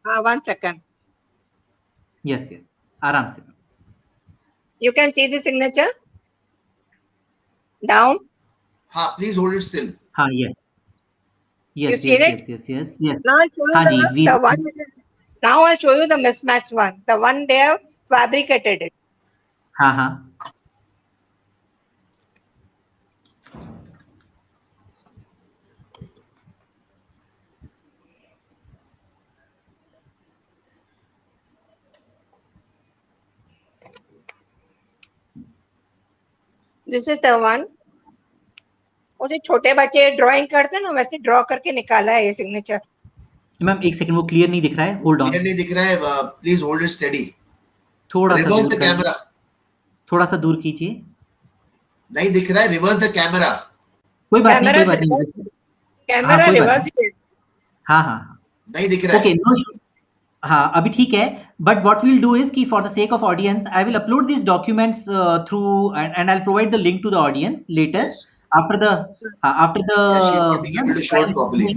camera. 1 second. Yes, yes. आराम से. You can see the signature down. हाँ, please hold it still. हाँ, yes. Yes, seen yes, it? yes, yes, yes, yes. Now I'll show you हाँ जी, the one. Which is, now I'll show you the mismatched one. The one they have fabricated it. हाँ, हाँ. This is the one. वो जो छोटे बच्चे drawing करते हैं ना वैसे ड्रॉ करके निकाला है ये सिग्नेचर. मैम एक सेकंड, वो क्लियर नहीं दिख रहा है. Hold Clear on. नहीं दिख रहा है. Please hold it steady. थोड़ा सा Reverse दूर the कर, camera. थोड़ा सा दूर कीजिए. नहीं दिख रहा है. Reverse the camera. कोई बात नहीं, कैमरा कोई बात नहीं. रिवर्स कैमरा कोई बात रिवर्स. हाँ, हाँ. नहीं दिख रहा है. Okay, no issue. हाँ, अभी ठीक है. But what will do is कि for the sake of audience I will upload this documents through and I will provide the link to the audience later Yes. After the Yeah, she's not being able to show it properly.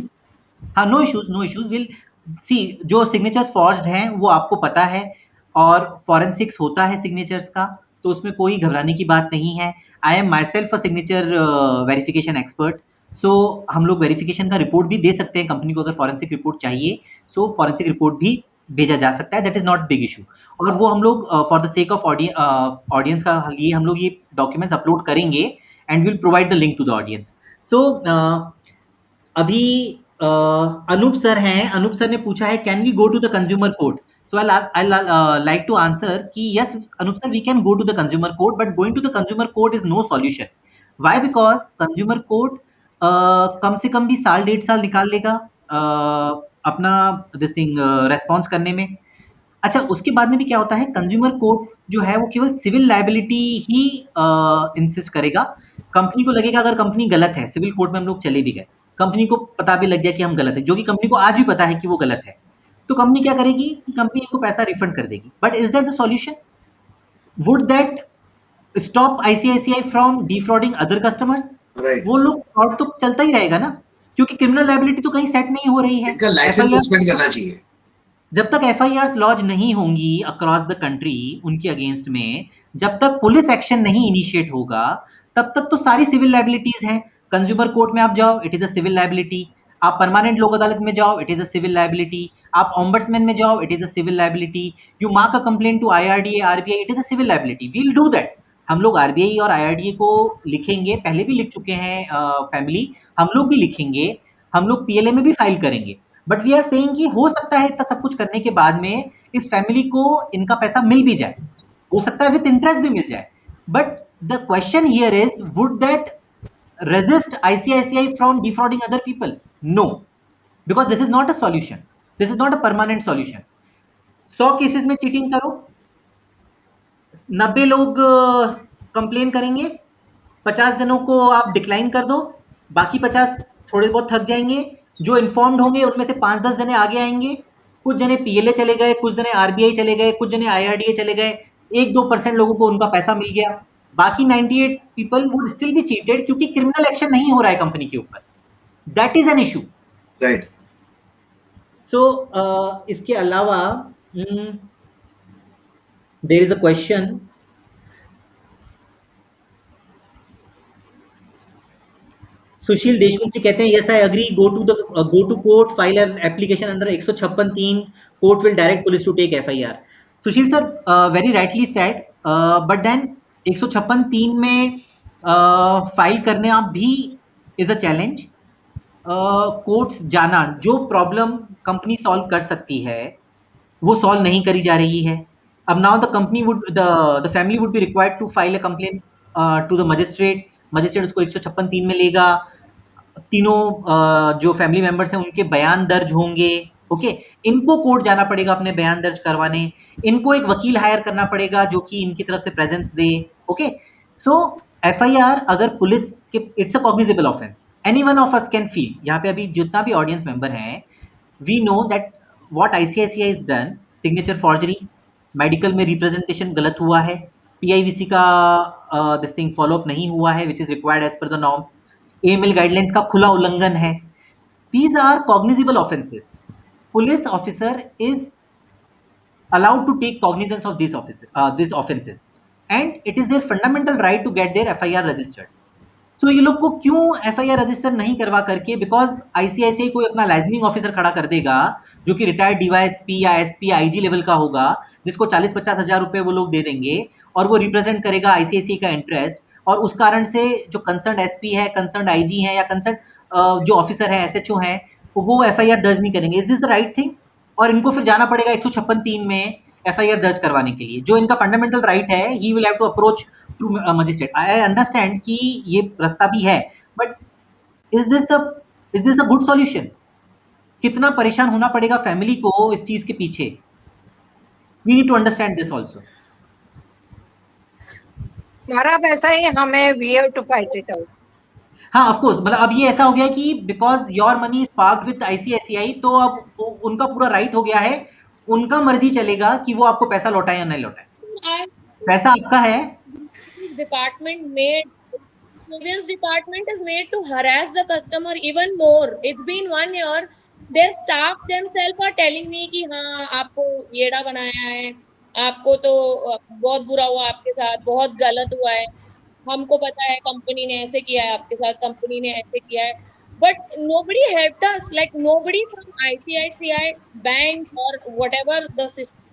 हाँ, no issues, no issues. Will see जो signatures forged हैं वो आपको पता है और forensics होता है सिग्नेचर्स का, तो उसमें कोई घबराने की बात नहीं है. I am myself a signature verification expert. So हम लोग वेरिफिकेशन का रिपोर्ट भी दे सकते हैं कंपनी को. अगर फॉरेंसिक रिपोर्ट चाहिए सो फॉरेंसिक रिपोर्ट भी भेजा जा सकता है. That is not big issue. और वो हम लोग for the sake of audience का लिए हम लोग ये डॉक्यूमेंट्स अपलोड करेंगे and will provide the link to the audience. So अभी अनूप सर हैं. अनूप सर ने पूछा है can we go to the consumer court. So I'll like to answer कि yes, Anup sir, we can go to the consumer court, but going to the consumer court is no solution. Why? Because consumer court कम से कम भी 1.5 साल निकाल लेगा अपना this thing response करने में. अच्छा, उसके बाद में भी क्या होता है, कंज्यूमर कोर्ट जो है वो केवल सिविल लायबिलिटी ही इंसिस्ट करेगा. कंपनी को लगेगा अगर कंपनी गलत है, सिविल कोर्ट में हम लोग चले भी गए, कंपनी को पता भी लग गया कि हम गलत है, जो कि कंपनी को आज भी पता है कि वो गलत है, तो कंपनी क्या करेगी कि कंपनी इनको पैसा रिफंड कर देगी. But is that the solution? Would that stop ICICI from defrauding other customers? Right. वो लोग फ्रॉड तो चलता ही रहेगा ना, क्योंकि क्रिमिनल लायबिलिटी तो कहीं सेट नहीं हो रही है. इनका लाइसेंस सस्पेंड करना चाहिए. जब तक एफआईआर लॉन्च नहीं होंगी अक्रॉस द कंट्री उनके अगेंस्ट में, जब तक पुलिस एक्शन नहीं इनिशिएट होगा, तब तक तो सारी सिविल लायबिलिटीज हैं. कंज्यूमर कोर्ट में आप जाओ, it is a civil liability. आप परमानेंट लोक अदालत में जाओ, it is a civil liability. आप ऑम्बड्समैन में जाओ, it is a civil liability. You mark a complaint to IRDA, RBI, it is a civil liability. We will do that. हम लोग RBI और IRDA को लिखेंगे, पहले भी लिख चुके हैं फैमिली, हम लोग भी लिखेंगे, हम लोग पीएलए में भी फाइल करेंगे. बट वी आर सेइंग कि हो सकता है इतना सब कुछ करने के बाद में इस फैमिली को इनका पैसा मिल भी जाए, हो सकता है विद इंटरेस्ट भी मिल जाए. But the question here is, would that resist ICICI from defrauding other people? No, because this is not a solution. This is not a permanent solution. 100 cases में चीटिंग करो, 90 लोग कंप्लेन करेंगे, 50 जनों को आप decline कर दो, बाकी 50 थोड़े बहुत थक जाएंगे. जो इन्फॉर्म्ड होंगे उनमें से 5-10 जने आगे आएंगे. कुछ जने पीएलए चले गए, कुछ जने आरबीआई चले गए, कुछ जने आईआरडीए चले गए, 1-2% लोगों को उनका पैसा मिल गया. बाकी 98 people would still be cheated क्योंकि क्रिमिनल एक्शन नहीं हो रहा है कंपनी के ऊपर. That is an issue. Right. So इसके अलावा there is a question. Sushil Deshmukh ji कहते हैं yes I agree, go to court, file an application under 156(3), court will direct police to take FIR. Sushil sir very rightly said, but then 156(3) में file करना भी is a challenge. Courts जाना, जो problem company solve कर सकती है वो solve नहीं करी जा रही है. अब now the company would the family would be required to file a complaint to the magistrate. Magistrate उसको 156(3) में लेगा. तीनों जो फैमिली मेंबर्स हैं उनके बयान दर्ज होंगे. ओके, इनको कोर्ट जाना पड़ेगा अपने बयान दर्ज करवाने. इनको एक वकील हायर करना पड़ेगा जो कि इनकी तरफ से प्रेजेंस दे. ओके, सो एफआईआर अगर पुलिस के, it's a cognizable offence. Any one of us can feel, यहाँ पे अभी जितना भी ऑडियंस मेंबर हैं, we know that what ICICI is done. Signature forgery, medical में रिप्रेजेंटेशन गलत हुआ है, पीआईवीसी का दिस थिंग फॉलोअप नहीं हुआ है which is required as per the norms, AML guidelines का खुला उल्लंघन है. These are cognizable offences. Police officer is allowed to take cognizance of these offenses and it is their fundamental right to get their FIR registered. So ये लोग को क्यों FIR register नहीं करवा करके, बिकॉज आईसीआईसीआई कोई अपना लाइजनिंग ऑफिसर खड़ा कर देगा जो कि रिटायर्ड डीवाईएसपी या एसपी आईजी लेवल का होगा, जिसको 40-50 हज़ार रुपए वो लोग दे देंगे और वो रिप्रेजेंट करेगा आईसीआईसीआई का इंटरेस्ट. और उस कारण से जो कंसर्न एसपी है, कंसर्न आईजी है या कंसर्न जो ऑफिसर है, एसएचओ है, वो एफआईआर दर्ज नहीं करेंगे. Is this the right thing? और इनको फिर जाना पड़ेगा 156(3) में एफआईआर दर्ज करवाने के लिए, जो इनका फंडामेंटल राइट है. He will have to approach through magistrate. I understand कि ये रास्ता भी है, but is this a good solution? कितना परेशान होना पड़ेगा फैमिली को इस चीज के पीछे. We need to understand this also. हमारा पैसा है, हमें we have to fight it out. हाँ, ऑफ कोर्स. मतलब अब ये ऐसा हो गया कि because your money is parked with ICICI, तो अब उनका पूरा राइट हो गया है. उनका मर्जी चलेगा कि वो आपको पैसा लौटाए या नहीं लौटाए. पैसा आपका है. Department made, Savings department is made to harass the customer even more. It's been 1 year. Their staff themselves are telling me कि हाँ आपको येड़ा बनाया है, आपको तो बहुत बुरा हुआ आपके साथ, बहुत गलत हुआ है, हमको पता है कंपनी ने ऐसे किया है आपके साथ, कंपनी ने ऐसे किया है. But nobody helped us. Like nobody from ICICI bank or whatever the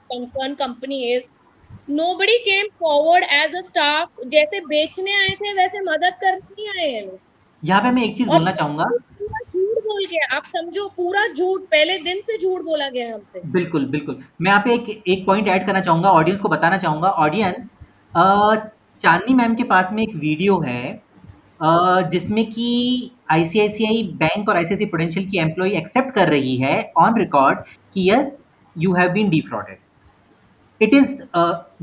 concerned company is, nobody came forward as a staff. जैसे बेचने आए थे वैसे मदद करने नहीं आए हैं लोग. यहाँ पे मैं एक चीज बोलना चाहूंगा. पूरा झूठ बोल गया, आप समझो, पूरा झूठ, पहले दिन से झूठ बोला गया हमसे. बिल्कुल बिल्कुल. मैं यहाँ पे एक पॉइंट ऐड करना चाहूंगा, ऑडियंस को बताना चाहूंगा. ऑडियंस, चांदनी मैम के पास में एक वीडियो है जिसमें कि आईसीआईसीआई बैंक और आईसीआईसीआई प्रूडेंशियल की एम्प्लॉय एक्सेप्ट कर रही है ऑन रिकॉर्ड कि yes you have been defrauded. It is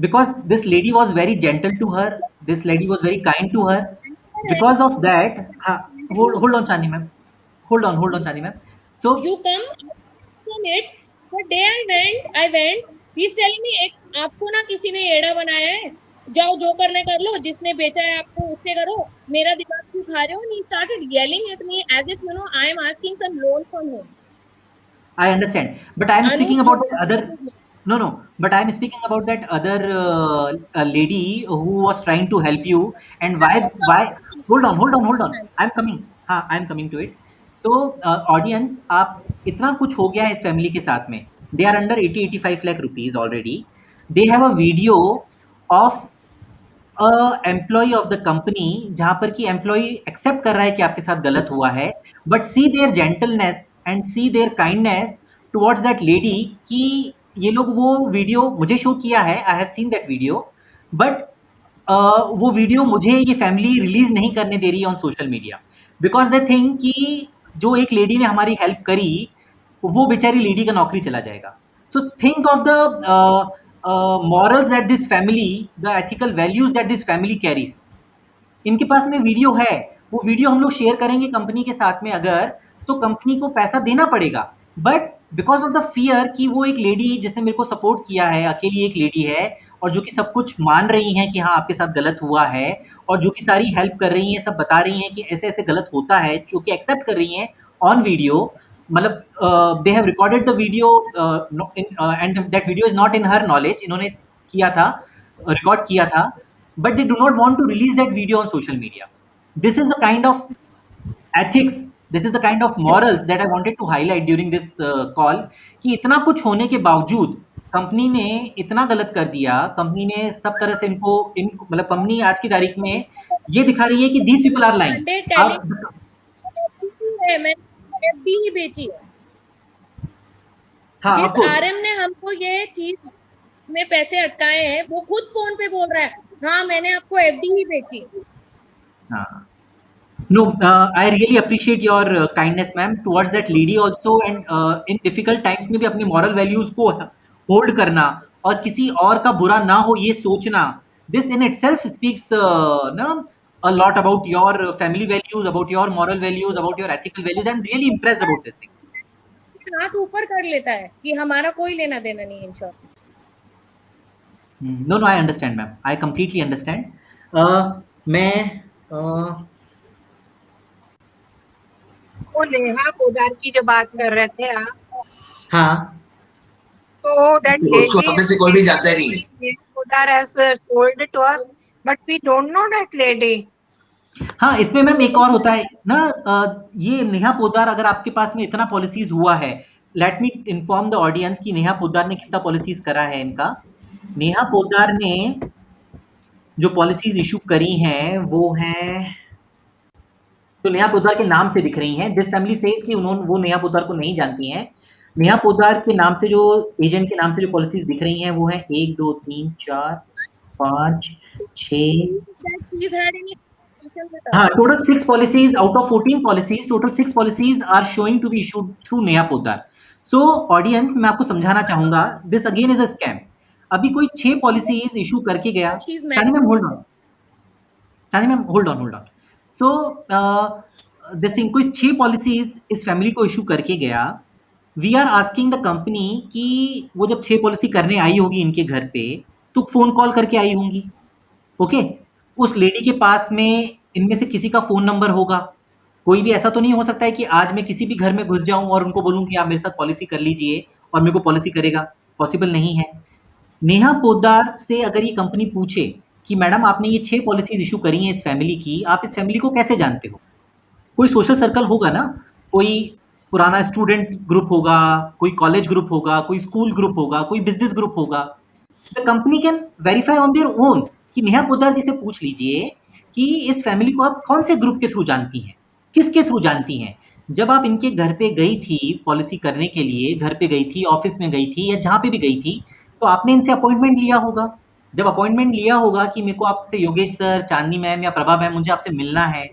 because this lady was very gentle to her. This lady was very kind to her. Because of that, hold on, Chandni ma'am. Hold on, Chandni ma'am. So You come on it. The day I went. He's telling me एक आपको ना किसी ने एड़ा बनाया है, जाओ जो करना कर लो, जिसने बेचा है आपको उससे करो, मेरा दिमाग क्यों खा रहे हो? And he started yelling at me as if I am asking some loan from him. I understand, but I am speaking about the other. No, but I am speaking about that other lady who was trying to help you. And why? Hold on. I'm coming. हाँ, I'm coming to it. So audience, आप इतना कुछ हो गया है इस family के साथ में. They are under 80-85 lakh rupees already. They have a video of employee of the company जहां पर कि एम्प्लॉय एक्सेप्ट कर रहा है कि आपके साथ गलत हुआ है, but see their gentleness and see their kindness towards that lady. कि ये लोग वो वीडियो मुझे शो किया है, I have seen that video, but वो वीडियो मुझे ये फैमिली रिलीज नहीं करने दे रही है on social media, because they think कि जो एक लेडी ने हमारी हेल्प करी वो बेचारी लेडी का नौकरी चला जाएगा. So think of the morals that this family, the ethical values that this family carries. इनके पास में वीडियो है, वो वीडियो हम लोग शेयर करेंगे कंपनी के साथ में अगर, तो कंपनी को पैसा देना पड़ेगा. But because of the fear कि वो एक लेडी जिसने मेरे को सपोर्ट किया है, अकेली एक लेडी है और जो कि सब कुछ मान रही हैं कि हाँ आपके साथ गलत हुआ है, और जो कि सारी हेल्प कर रही हैं, सब बता रही हैं कि ऐसे-ऐसे गलत होता है, जो कि एक्सेप्ट कर रही हैं ऑन वीडियो, मतलब they have recorded the video and that video is not in her knowledge, इन्होंने किया था, रिकॉर्ड किया था, but they do not want to release that video on social media. This is the kind of ethics, this is the kind of morals that I wanted to highlight during this call, कि इतना कुछ होने के बावजूद company ने इतना गलत कर दिया, कंपनी ने सब तरह से इनको मतलब कंपनी आज की तारीख में ये दिखा रही है कि these people are lying। मैंने एफडी ही बेची है। हाँ, जिस आरएम ने हमको ये चीज में पैसे अटकाए हैं, वो खुद फोन पे बोल रहा है, हाँ मैंने आपको एफडी ही बेची। हाँ, no, I really appreciate your kindness, ma'am, towards that lady also, and in difficult times में भी अपनी moral values को hold करना और किसी और का बुरा ना हो ये सोचना, this in itself speaks a lot about your family values, about your moral values, about your ethical values. I'm really impressed about this thing. हाथ ऊपर कर लेता है कि हमारा कोई लेना देना नहीं insurance. No, I understand, ma'am. I completely understand. मैं वो नेहा पोदार की जो बात कर रहे थे आप, हाँ, तो दैट उसको हम में से कोई भी जानता नहीं है। Neha Poddar has sold it to us, but we don't know that lady. हाँ, इसमें मैम एक और होता है ना, ये नेहा पोद्दार, अगर आपके पास में इतना पॉलिसीज हुआ है, let me inform the audience कि नेहा पोद्दार ने कितना पॉलिसीज करा है इनका। नेहा पोद्दार ने जो पॉलिसीज इशू करी हैं वो हैं, तो नेहा पोद्दार के नाम से दिख रही हैं। दिस फैमिली सेज कि वो नेहा पोद्दार को नहीं जानती हैं। नेहा पोद्दार के नाम से, जो एजेंट के नाम से जो पॉलिसीज दिख रही हैं वो है 1 2 3 4 5 6, हाँ, total 6 policies out of 14 policies, total 6 policies are showing to be issued through Neha Poddar. So audience, मैं आपको समझाना चाहूंगा, this again is a scam। अभी कोई 6 policies इशू करके गया, चांदी मैम होल्ड ऑन, चांदी ma'am hold on. So this thing, कोई 6 policies इस फैमिली को इशू करके गया। We are asking the company कि वो जब 6 पॉलिसी करने आई होगी इनके घर पे, तो फोन कॉल करके आई होंगी, ओके? उस लेडी के पास में इनमें से किसी का फ़ोन नंबर होगा। कोई भी ऐसा तो नहीं हो सकता है कि आज मैं किसी भी घर में घुस जाऊँ और उनको बोलूँ कि आप मेरे साथ पॉलिसी कर लीजिए और मेरे को पॉलिसी करेगा, पॉसिबल नहीं है। नेहा पोद्दार से अगर ये कंपनी पूछे कि मैडम आपने ये 6 पॉलिसीज़ इश्यू करी हैं इस फैमिली की, आप इस फैमिली को कैसे जानते हो? कोई सोशल सर्कल होगा ना, कोई पुराना स्टूडेंट ग्रुप होगा, कोई कॉलेज ग्रुप होगा, कोई स्कूल ग्रुप होगा, कोई बिज़नेस ग्रुप होगा। The company can verify on their own कि नेहा पोद्दार जी से पूछ लीजिए कि इस फैमिली को आप कौन से ग्रुप के थ्रू जानती हैं, किसके थ्रू जानती हैं। जब आप इनके घर पे गई थी पॉलिसी करने के लिए, घर पे गई थी, ऑफिस में गई थी या जहाँ पे भी गई थी, तो आपने इनसे अपॉइंटमेंट लिया होगा। जब अपॉइंटमेंट लिया होगा कि मेरे को आपसे योगेश सर, चांदनी मैम या प्रभा मैम, मुझे आपसे मिलना है,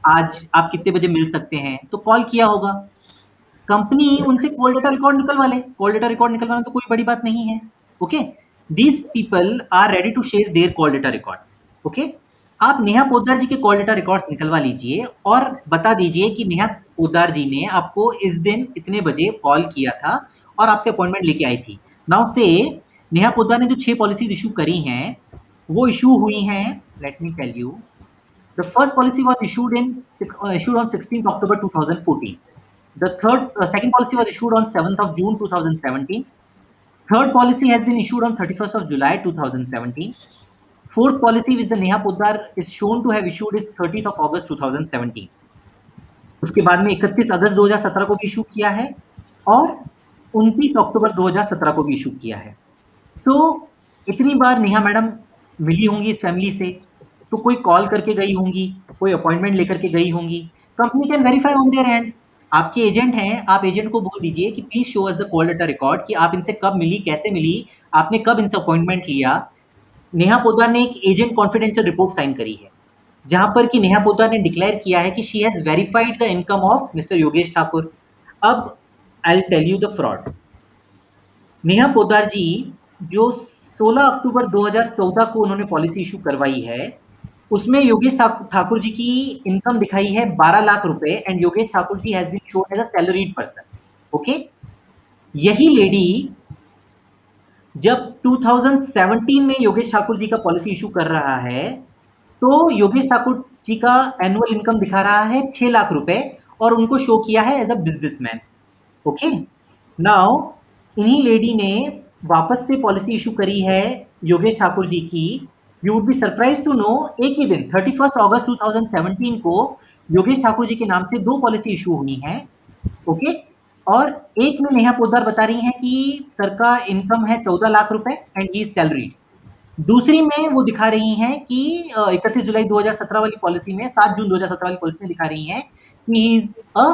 आज आप कितने बजे मिल सकते हैं, तो कॉल किया होगा। कंपनी उनसे कॉल डेटा रिकॉर्ड निकलवा ले, कॉल डेटा रिकॉर्ड निकलवाना तो कोई बड़ी बात नहीं है, okay? These people are ready to share their call data records, okay? आप नेहा पोद्दार जी के कॉल डेटा रिकॉर्ड्स निकलवा लीजिए और बता दीजिए कि नेहा पोद्दार जी ने आपको इस दिन इतने बजे कॉल किया था और आपसे अपॉइंटमेंट लेके आई थी। नाउ से नेहा पोद्दार ने जो 6 पॉलिसीज इशू करी हैं, वो इशू हुई हैं, let me tell you, the first policy was issued on 16 October 2014, the second policy was issued on 7th of June 2017, third policy has been issued on 31st of July 2017, fourth policy which the Neha Poddar is shown to have issued is 30th of August 2017। उसके बाद में 31 अगस्त 2017 को भी issue किया है और 29 अक्टूबर 2017 को भी इशू किया है। सो इतनी बार नेहा मैडम मिली होंगी इस फैमिली से, तो कोई कॉल करके गई होंगी, कोई अपॉइंटमेंट लेकर के गई होंगी। Company can verify on their end. आपके एजेंट हैं, आप एजेंट को बोल दीजिए कि please show us the call letter record कि आप इनसे कब मिली, कैसे मिली, आपने कब इनसे अपॉइंटमेंट लिया। नेहा पोद्दार ने एक एजेंट कॉन्फिडेंशियल रिपोर्ट साइन करी है जहां पर कि नेहा पोद्दार ने डिक्लेयर किया है कि she has verified the income of mister Yogesh Thakur. अब I will tell you the fraud. Neha Poddar ji जो 16 अक्टूबर 2014 को उन्होंने पॉलिसी इशू करवाई है, उसमें योगेश ठाकुर जी की इनकम दिखाई है 12 लाख रुपए and Yogesh Thakur ji has been shown as a salaried person, okay? यही लेडी जब 2017 में योगेश ठाकुर जी का पॉलिसी इशू कर रहा है, तो योगेश ठाकुर जी का एनुअल इनकम दिखा रहा है 6 लाख रुपए और उनको शो किया है as a businessman. Okay, now इन्हीं लेडी ने वापस से पॉलिसी इशू करी है योगेश ठाकुर जी की। You would be surprise to know, एक ही दिन 31 अगस्त 2017 को योगेश ठाकुर जी के नाम से 2 पॉलिसी इशू हुई हैं। ओके, और एक में नेहा पोद्दार बता रही हैं कि सर का इनकम है 14 लाख रुपए एंड ही इज सैलरीड। दूसरी में वो दिखा रही हैं कि 31 जुलाई 2017 वाली पॉलिसी में, 7 जून 2017 वाली पॉलिसी में दिखा रही हैं कि he is a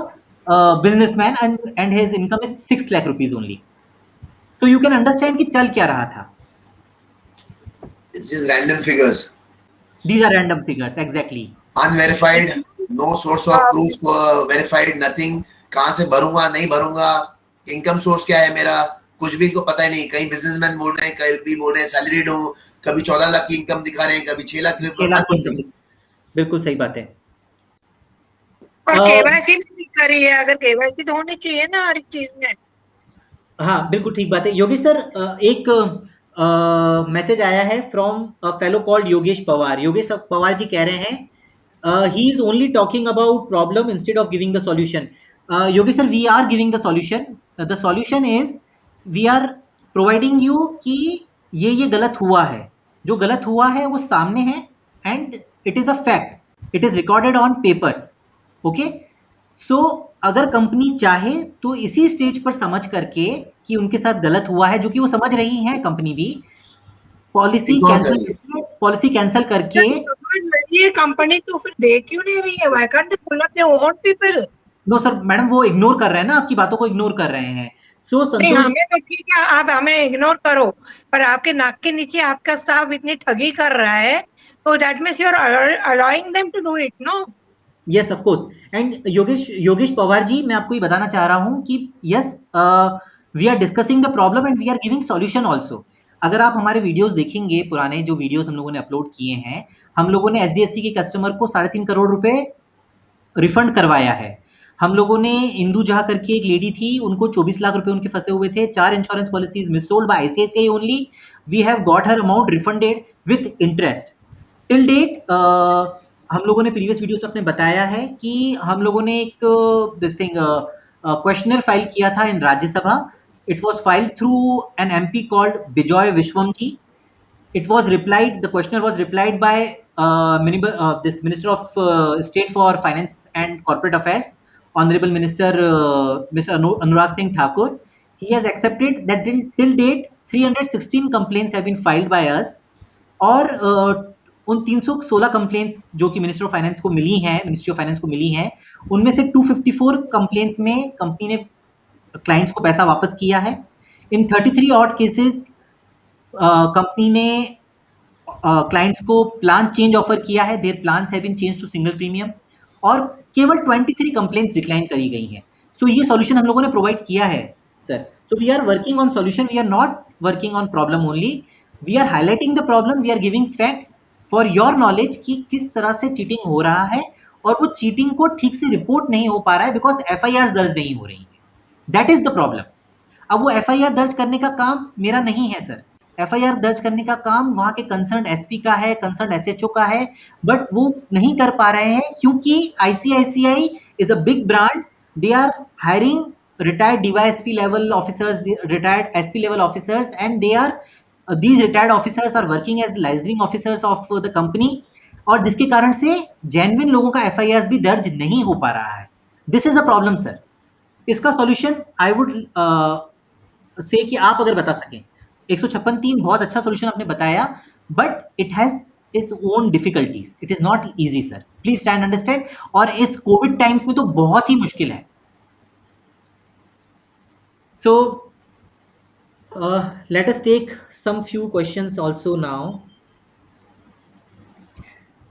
businessman and his income is 6 lakh rupees only. तो यू कैन अंडरस्टैंड कि चल क्या रहा था। It's just random figures. These are random figures, exactly. Unverified, no source of proof verified, nothing. कहाँ से भरूंगा, नहीं भरूंगा, इनकम सोर्स क्या है मेरा, कुछ भी इनको पता ही नहीं। कहीं बिजनेसमैन बोल रहे हैं, कभी बोल रहे हैं सैलरीड हूँ, कभी 14 लाख की इनकम दिखा रहे हैं, कभी 6 लाख की। बिल्कुल सही बात है। और केवाईसी नहीं कर रही है, अगर केवाईसी तो होनी चाहिए ना हर एक चीज में। हाँ, बिल्कुल ठीक बात है। योगेश सर, एक मैसेज आया है from a fellow called Yogesh Pawar. Yogesh Pawar ji कह रहे हैं he is only talking about problem instead of giving the solution. Yogesh sir, we are giving the solution. The solution is we are providing you कि ये गलत हुआ है, जो गलत हुआ है वो सामने है and it is a fact, it is recorded on papers. Okay, so अगर कंपनी चाहे तो इसी स्टेज पर समझ करके कि उनके साथ गलत हुआ है, जो कि वो समझ रही है कंपनी भी, पॉलिसी कैंसिल करके ये कंपनी तो फिर दे क्यों नहीं रही है? Why can't they pull up their own people? No sir, madam वो इग्नोर कर रहे हैं ना, आपकी बातों को इग्नोर कर रहे हैं। सो संतोष, हमें तो ठीक है, आप हमें इग्नोर करो, पर आपके नाक के नीचे आपका स्टाफ इतनी ठगी कर रहा है, तो that means you are allowing them to do it, no? Yes of course. And Yogesh Pawar ji, मैं आपको ये बताना चाह रहा हूँ कि yes, we are discussing the problem and we are giving solution also. अगर आप हमारे वीडियोस देखेंगे, पुराने जो वीडियोस हम लोगों ने अपलोड किए हैं, हम लोगों ने एचडीएफसी के कस्टमर को 3.5 करोड़ रुपए रिफंड करवाया है। हम लोगों ने इंदू जहा करके एक लेडी थी, उनको 24 लाख रुपए उनके फंसे हुए थे। 4 insurance policies missold by ICICI only. We have got her amount refunded with interest till date. हम लोगों ने प्रीवियस वीडियो में अपने बताया है कि हम लोगों ने एक दिस थिंग क्वेश्चनर फाइल किया था in Rajya Sabha. It was filed through an MP called Bijoy Viswam ji. It was replied, the questionnaire was replied by this Minister of State for Finance and Corporate Affairs, Honorable Minister Mr. Anurag Singh Thakur. He has accepted that till date 316 complaints have been filed by us, और उन 316 complaints जो कि minister of finance को मिली हैं, ministry of finance को मिली हैं, उनमें से 254 कंप्लेंट्स में कंपनी ने क्लाइंट्स को पैसा वापस किया है। इन 33 ऑड केसेस कंपनी ने क्लाइंट्स को प्लान चेंज ऑफर किया है, their plans have been change to single premium, और केवल 23 कंप्लेंट्स डिक्लाइन करी गई हैं। सो ये सॉल्यूशन हम लोगों ने प्रोवाइड किया है sir. So we are working on solution, we are not working on problem only, we are highlighting the problem, we are giving facts for your knowledge कि किस तरह से चीटिंग हो रहा है, और वो चीटिंग को ठीक से रिपोर्ट नहीं हो पा रहा है बिकॉज एफआईआर दर्ज नहीं हो रही है। That is the problem. अब वो एफआईआर दर्ज करने का काम मेरा नहीं है सर, एफआईआर दर्ज करने का काम वहां के कंसर्न एसपी का है, कंसर्न एसएचओ का है, बट वो नहीं कर पा रहे हैं क्योंकि ICICI is a big brand. They are hiring retired DYSP level officers, retired SP level officers, and these retired officers are working as licensing officers of the company, और जिसके कारण से जेन्युइन लोगों का एफआईआर भी दर्ज नहीं हो पा रहा है। This is a problem sir. इसका सॉल्यूशन आई वुड से कि आप अगर बता सकें। 156(3) बहुत अच्छा सॉल्यूशन आपने बताया, but it has its own difficulties, it is not easy sir, please stand understand. और इस कोविड टाइम्स में तो बहुत ही मुश्किल है। So let us take some few questions also now.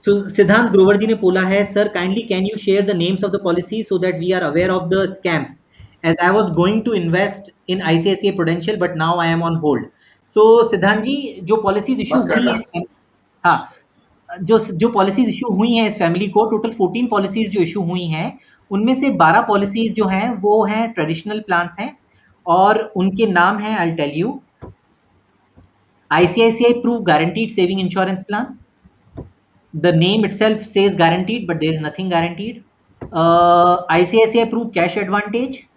So Siddhant Grover ji ने बोला है, sir kindly can you share the names of the policy so that we are aware of the scams, as I was going to invest in ICICI Prudential but now I am on hold. So सिद्धांत जी, जो policies issue हुई है, हाँ, जो policies issue हुई हैं इस family को, टोटल 14 पॉलिसीज जो इशू हुई हैं, उनमें से 12 पॉलिसीज जो हैं वो हैं ट्रेडिशनल प्लान्स हैं, और उनके नाम हैं, I tell you, ICICI Pru guaranteed saving insurance plan. The name itself says guaranteed, but there is nothing guaranteed. ICICI Pru cash advantage.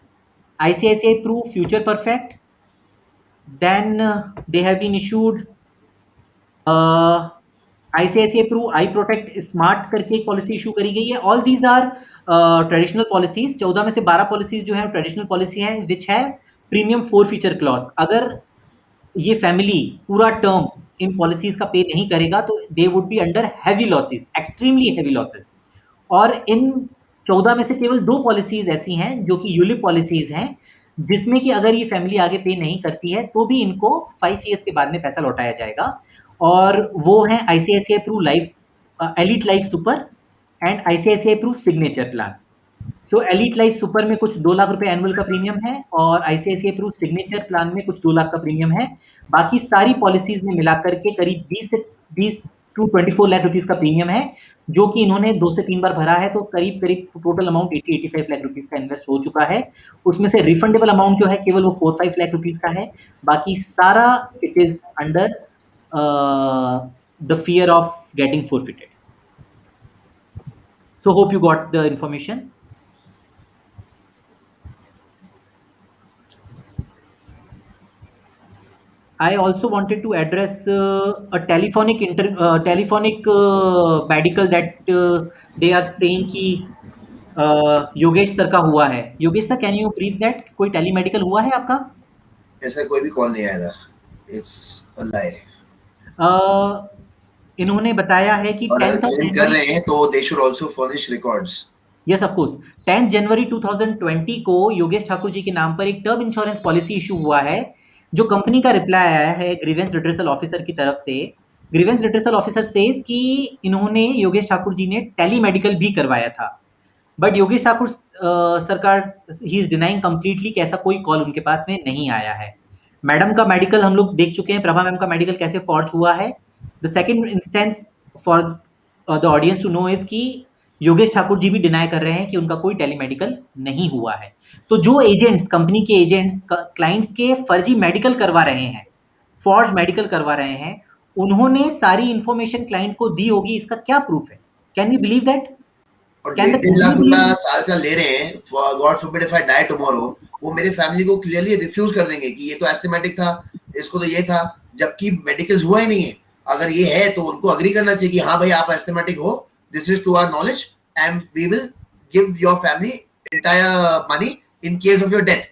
ICICI Pru future perfect. Then they have been issued ICICI Pru I Protect Smart करके एक policy issue करी गई है. All these are traditional policies. 14 में से 12 policies जो है traditional policy है विच है प्रीमियम 4 फीचर क्लॉज. अगर ये फैमिली पूरा टर्म इन पॉलिसीज का पे नहीं करेगा तो they would be under heavy losses, extremely heavy losses. और इन 14 में से केवल 2 पॉलिसीज ऐसी हैं जो कि यूलिप पॉलिसीज हैं जिसमें कि अगर ये फैमिली आगे पे नहीं करती है तो भी इनको 5 ईयर्स के बाद में पैसा लौटाया जाएगा. और वो हैं ICICI Pru life, elite life super and ICICI Pru signature plan. So elite life super में कुछ 2 लाख रुपए एनुअल का प्रीमियम है और ICICI Pru सिग्नेचर प्लान में कुछ 2 लाख का प्रीमियम है. बाकी सारी पॉलिसीज में मिलाकर के करीब 20 to 24 लाख रुपीस का प्रीमियम है जो कि इन्होंने 2 से 3 बार भरा है. तो करीब टोटल अमाउंट 80-85 लाख रुपीस का इन्वेस्ट हो चुका है. उसमें से रिफंडेबल अमाउंट जो है केवल वो 4-5 लाख रुपीस का है. बाकी सारा it is under the fear of getting forfeited. So hope you got the information. I also wanted to address a telephonic medical that they are saying कि योगेश सर का हुआ है. Yogesh sir, can you brief that? कोई टेलीमेडिकल हुआ है आपका? ऐसा कोई भी कॉल नहीं आया था. It's a lie. इन्होंने बताया है कि 10th कर रहे हैं तो they should also furnish records. Yes, of course. 10 जनवरी 2020 को योगेश ठाकुर जी के नाम पर एक टर्म इंश्योरेंस पॉलिसी इशू हुआ है जो कंपनी का रिप्लाई आया है ग्रीवेंस रिड्रेसल ऑफिसर की तरफ से. ग्रीवेंस रिड्रेसल ऑफिसर सेज कि इन्होंने योगेश ठाकुर जी ने टेलीमेडिकल भी करवाया था. बट योगेश ठाकुर सरकार ही इज डिनाइंग कंप्लीटली कि ऐसा कोई कॉल उनके पास में नहीं आया है. मैडम का मेडिकल हम लोग देख चुके हैं, प्रभा मैम का मेडिकल कैसे फॉर्ज हुआ है. The second instance for the audience to know is कि योगेश ठाकुर जी भी डिनाई कर रहे हैं कि उनका कोई टेलीमेडिकल नहीं हुआ है. तो जो एजेंट्स, कंपनी के एजेंट्स क्लाइंट्स के फर्जी मेडिकल करवा रहे हैं, फॉर्ज मेडिकल करवा रहे हैं, उन्होंने सारी इंफॉर्मेशन क्लाइंट को दी होगी. इसका क्या प्रूफ है? Can we believe that? और 1.5 लाख रुपया साल का ले रहे हैं. God forbid if I die tomorrow, वो मेरे फैमिली को क्लियरली रिफ्यूज कर देंगे कि ये तो एस्थेमेटिक था, इसको तो ये था, जबकि मेडिकल्स हुआ ही नहीं है. अगर ये है तो उनको अग्री करना चाहिए कि हाँ भाई आप एस्थेमेटिक हो, this is to our knowledge and we will give your family entire money in case of your death.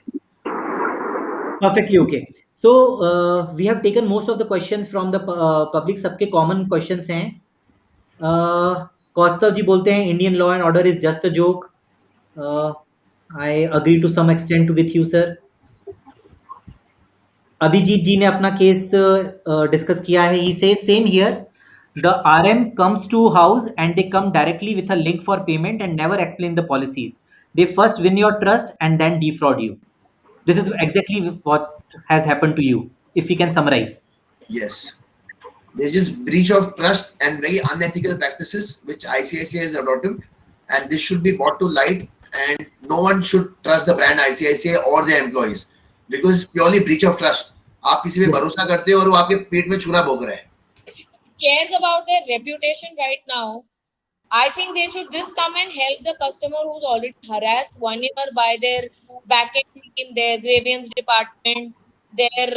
Perfectly okay. So we have taken most of the questions from the public. सबके common questions हैं. कौस्तव जी बोलते हैं Indian law and order is just a joke. I agree to some extent with you sir. Abhijeet ji ने अपना case discuss किया है. He say same here. The RM comes to house and they come directly with a link for payment and never explain the policies. They first win your trust and then defraud you. This is exactly what has happened to you. If we can summarize. Yes. There's just breach of trust and very unethical practices which ICICI has adopted, and this should be brought to light, and no one should trust the brand ICICI or their employees because it's purely breach of trust. आप किसी पे भरोसा करते हो और वो आपके पेट में चूना भोग रहा है. Cares about their reputation right now. I think they should just come and help the customer who's already harassed 1 year by their backend team, their grievance department, their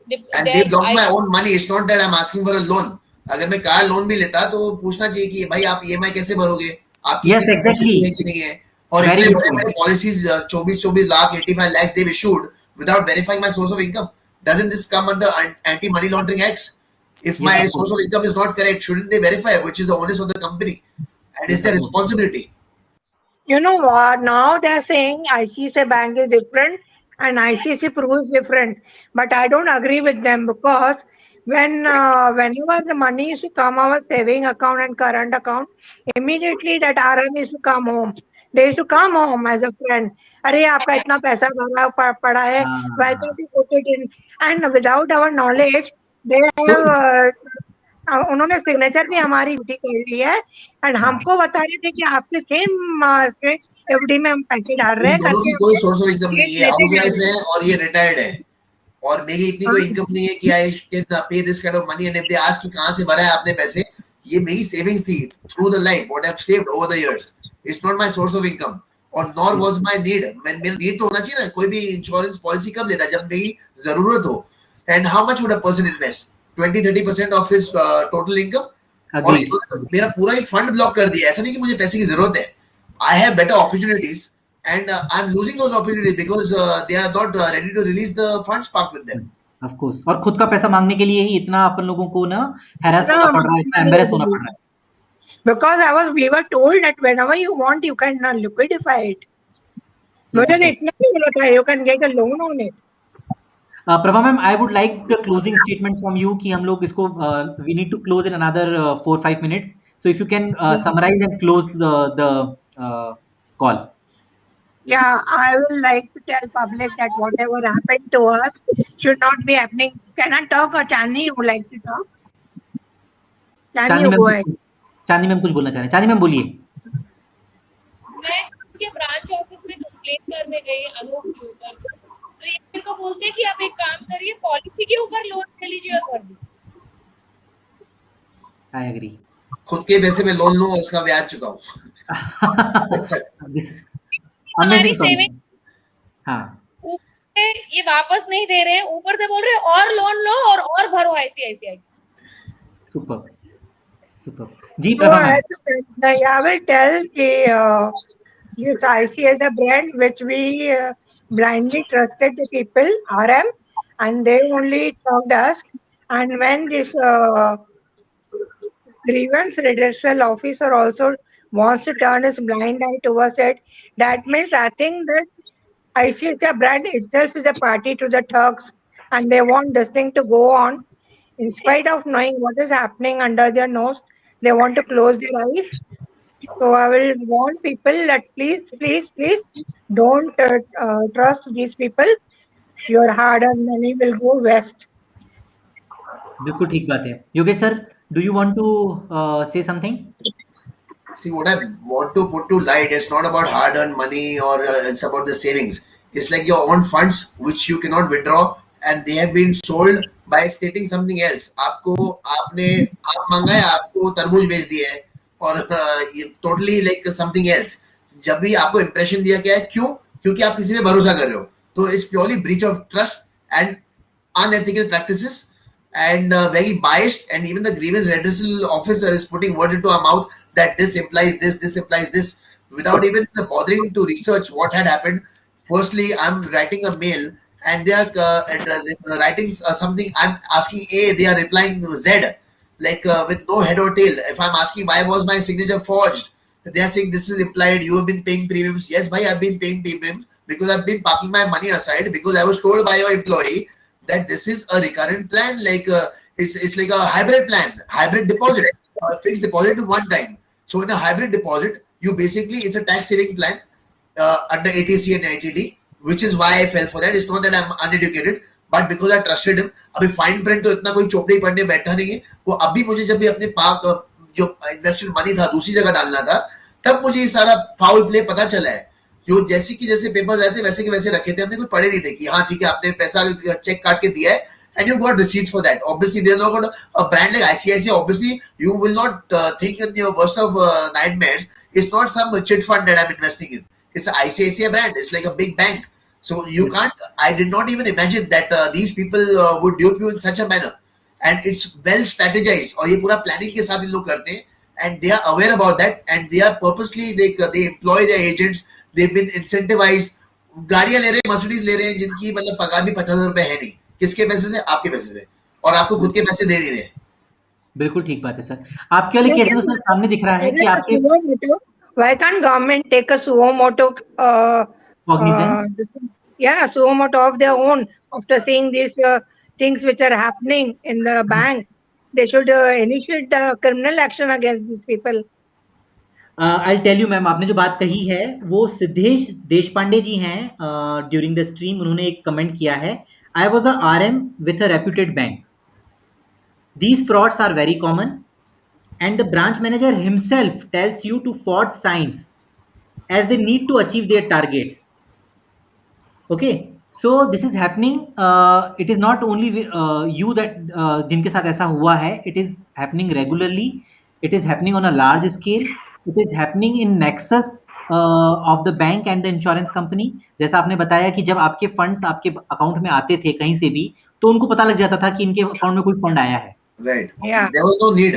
and they blocked my own money. It's not that I'm asking for a loan. अगर मैं car loan भी लेता तो पूछना चाहिए कि भाई आप EMI कैसे भरोगे, आप yes exactly नहीं है. और इतने बड़े policies 24 lakh 85 lakhs they've issued without verifying my source of income. Doesn't this come under anti-money laundering acts? If my source of income is not correct, shouldn't they verify, which is the onus of the company and it's their responsibility? You know what? Now they're saying ICICI Bank is different and ICICI Pru is different, but I don't agree with them because whenever the money used to come our saving account and current account, immediately that RM used to come home. They used to come home as a friend. अरे आपका इतना पैसा भरा पड़ा है, why can't you put it in? And without our knowledge, they have उन्होंने signature भी हमारी ड्यूटी कर ली है एंड हमको बता रहे थे कि आपके सेम एफडी में हम पैसे डाल रहे हैं. कोई सोर्स ऑफ इनकम नहीं है, हाउस वाइफ है और ये रिटायर्ड है. और मेरी इतनी कोई इनकम नहीं है कि I can pay this kind of money, and if they ask कि कहां से भरा है आपने पैसे, ये मेरी सेविंग्स थी through the life, what I have saved over the years, it's not my source of income, और नॉर वाज माय नीड। मेरा नीड तो होना चाहिए ना, कोई भी इंश्योरेंस पॉलिसी कब लेता है, जब मेरी जरूरत हो। And how much would a person invest, 20-30% of his total income, और मेरा पूरा ही फंड ब्लॉक कर दिया। ऐसा नहीं कि मुझे पैसे की जरूरत है, I have better opportunities and I'm losing those opportunities because they are not ready to release the funds parked with them. Of course. और खुद का पैसा मांगने के लिए ही इतना अपन लोगों को ना हैरास होना पड़ रहा है, इतना एम्बैरेस होना पड़ रहा है. Because we were told that whenever you want, you can liquidify it. मुझे तो इतना भी बोला था, you can get a loan on it. Prabha ma'am, I would like the closing statement from you कि हम लोग इसको we need to close in another 4-5 minutes. So if you can summarize and close the call. Yeah, I will like to tell public that whatever happened to us should not be happening. Can I talk, or Chandni, you would like to talk? Chandni, you go ahead. चांदी ma'am कुछ बोलना चाह रहे हैं. चांदी ma'am बोलिए. मैं उनके ब्रांच ऑफिस में कंप्लेंट करने गई अनूप के ऊपर, तो ये मेरे को बोलते हैं कि आप एक काम करिए, पॉलिसी के ऊपर लोन ले लीजिए और कर दीजिए. I agree. खुद के पैसे में लोन लूं और उसका ब्याज चुकाऊं. This is amazing solution. हाँ. ये वापस नहीं दे रहे हैं, ऊपर से बोल रहे हैं और लोन लो और भरो ICICI. Super. Super. जी Prabha ma'am. I will tell this ICICI is a brand which we blindly trusted the people, RM, and they only talked us. And when this grievance redressal officer also wants to turn his blind eye towards it, that means I think that ICICI brand itself is a party to the thugs, and they want this thing to go on. In spite of knowing what is happening under their nose, they want to close their eyes. So I will warn people that please don't trust these people. Your hard-earned money will go west. बिल्कुल ठीक बात है. Yogesh sir, do you want to say something? See, what I want to put to light, it's not about hard-earned money or it's about the savings. It's like your own funds which you cannot withdraw, and they have been sold by stating something else. आपको आपने आप मांगा है, आपको तरबूज बेच दिया है, और totally like something else. जब भी आपको impression दिया गया है, क्यों? क्योंकि आप किसी पे भरोसा कर रहे हो. तो it's purely breach of trust and unethical practices, and very biased, and even the grievance redressal officer is putting word into our mouth that this implies this implies this, without even bothering to research what had happened. Firstly, I'm writing a mail and they are writing something, I'm asking A, they are replying Z, like with no head or tail. If I'm asking why was my signature forged, they are saying this is implied, you have been paying premiums. Yes, bhai, I've been paying premiums because I've been parking my money aside, because I was told by your employee that this is a recurrent plan, like it's like a hybrid plan, hybrid deposit, fixed deposit one time. So in a hybrid deposit, you basically, it's a tax saving plan under ATC and ITD, which is why I fell for that. It's not that I'm uneducated, but because I trusted him. अभी fine print तो इतना कोई चोपड़ी पढ़ने बैठा नहीं है. वो अभी मुझे जब भी अपने पाक जो इन्वेस्टेड मनी था दूसरी जगह डालना था, तब मुझे ये सारा फाउल प्ले पता चला है. जो जैसे कि जैसे पेपर आए थे वैसे के वैसे रखे थे, हमने कुछ पढ़े नहीं थे कि हाँ ठीक है आपने पैसा चेक काट के दिया है, and you got receipts for that. Obviously, they're not got a brand like ICICI. Obviously, you will not think in your worst of nightmares. It's not some chit fund that I'm investing in. It's an ICICI brand. It's like a big bank. So you can't. I did not even imagine that these people would dupe you in such a manner. And it's well strategized. और ये पूरा planning के साथ इन लोग करते हैं. And they are aware about that. And they are purposely they employ their agents. They've been incentivized. गाड़ियां ले रहे हैं, Mercedes ले रहे हैं, जिनकी मतलब पगार भी 50,000 रुपए है नहीं. किसके पैसे से? आपके पैसे से, और आपको खुद के पैसे दे नहीं रहे. बिल्कुल ठीक बात है सर. आपके वाले केस में तो सर सामने दिख रहा है कि आपके why can't government take a suo moto cognizance? Suo moto of their own after seeing these things which are happening in the bank? They should initiate the criminal action against these people. I'll tell you ma'am, आपने जो बात कही है वो सिद्धेश देशपांडे जी हैं. During the stream उन्होंने एक comment किया है. I was a RM with a reputed bank. These frauds are very common, and the branch manager himself tells you to forge signs as they need to achieve their targets. Okay, so this is happening, it is not only you that जिनके साथ ऐसा हुआ है, it is happening regularly, it is happening on a large scale, it is happening in nexus of the bank and the insurance company. जैसा आपने बताया कि जब आपके फंड्स आपके अकाउंट में आते थे कहीं से भी, तो उनको पता लग जाता था कि इनके अकाउंट में कोई फंड आया है। Right. Yeah. There was no need.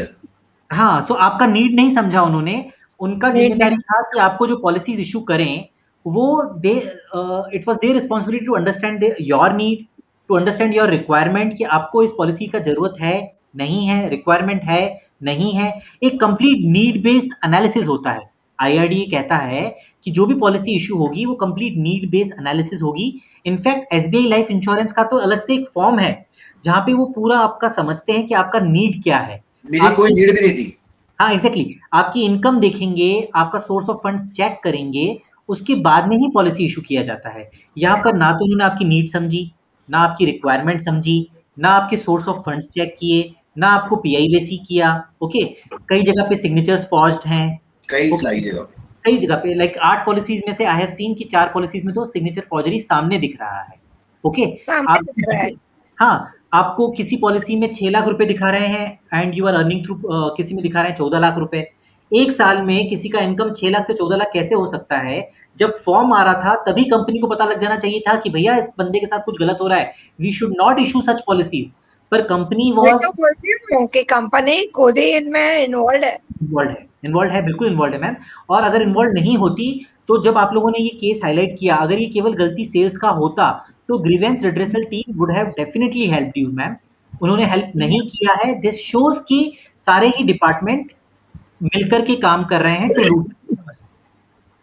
हाँ, सो आपका नीड नहीं समझा उन्होंने। उनका Need ज़िम्मेदारी नहीं। था कि आपको जो पॉलिसीज़ इश्यू करें, वो they it was their responsibility to understand your need, to understand your requirement कि आपको इस पॉलिसी का ज़रूरत है, नहीं है, रिक्वायरमेंट है, नहीं है। एक कंप्लीट नीड बेस्ड एनालिसिस होता है। आईआरडीए कहता है कि जो भी पॉलिसी इश्यू होगी, वो कंप्लीट नीड बेस्ड एनालिसिस होगी। इनफैक्ट एसबीआई लाइफ इंश्योरेंस का तो अलग से एक फॉर्म है, जहाँ पे वो पूरा आपका समझते हैं कि आपका नीड क्या है। मेरी कोई आपकी नीड भी नहीं थी। हाँ, एग्ज़ैक्टली, आपकी इनकम देखेंगे, आपका सोर्स ऑफ फंड्स चेक करेंगे, उसके बाद में ही पॉलिसी इश्यू किया जाता है। यहाँ पर ना तो उन्होंने आपकी नीड समझी, ना आपकी रिक्वायरमेंट समझी, ना आपके सोर्स ऑफ फंड्स चेक किए, ना आपको पीआईबीसी किया, ओके? कई जगह पे सिग्नेचर्स फॉर्ज्ड हैं, कई ओके? सारी जगह पे। कई जगह पे लाइक 8 पॉलिसीज़ में से आई हैव सीन कि 4 पॉलिसीज़ में तो सिग्नेचर फॉर्जरी सामने दिख रहा है, ओके? सामने आप दिख रहा है। हाँ, आपको किसी पॉलिसी में 6 लाख रुपए दिखा रहे हैं and you are earning through किसी में दिखा रहे हैं 14 लाख रुपए। एक साल में किसी का इनकम 6 लाख से 14 लाख कैसे हो सकता है? जब फॉर्म आ रहा था तभी कंपनी को पता लग जाना चाहिए था कि भैया इस बंदे के साथ कुछ गलत हो रहा है। We should not issue such policies. पर कंपनी मैं वाज़ तो बोलती हूँ कि कंपनी खुद ही इनमें इन्वॉल्व है। इन्वॉल्व है, बिल्कुल इन्वॉल्व है मैम। और अगर इन्वॉल्व नहीं होती, तो जब आप लोगों ने ये केस हाइलाइट किया, अगर ये केवल गलती सेल्स का होता, तो grievance redressal team would have definitely helped you ma'am. उन्होंने हेल्प नहीं किया है। दिस शोज़ कि सारे ही डिपार्टमेंट मिलकर के काम कर रहे हैं टू लूट कस्टमर्स।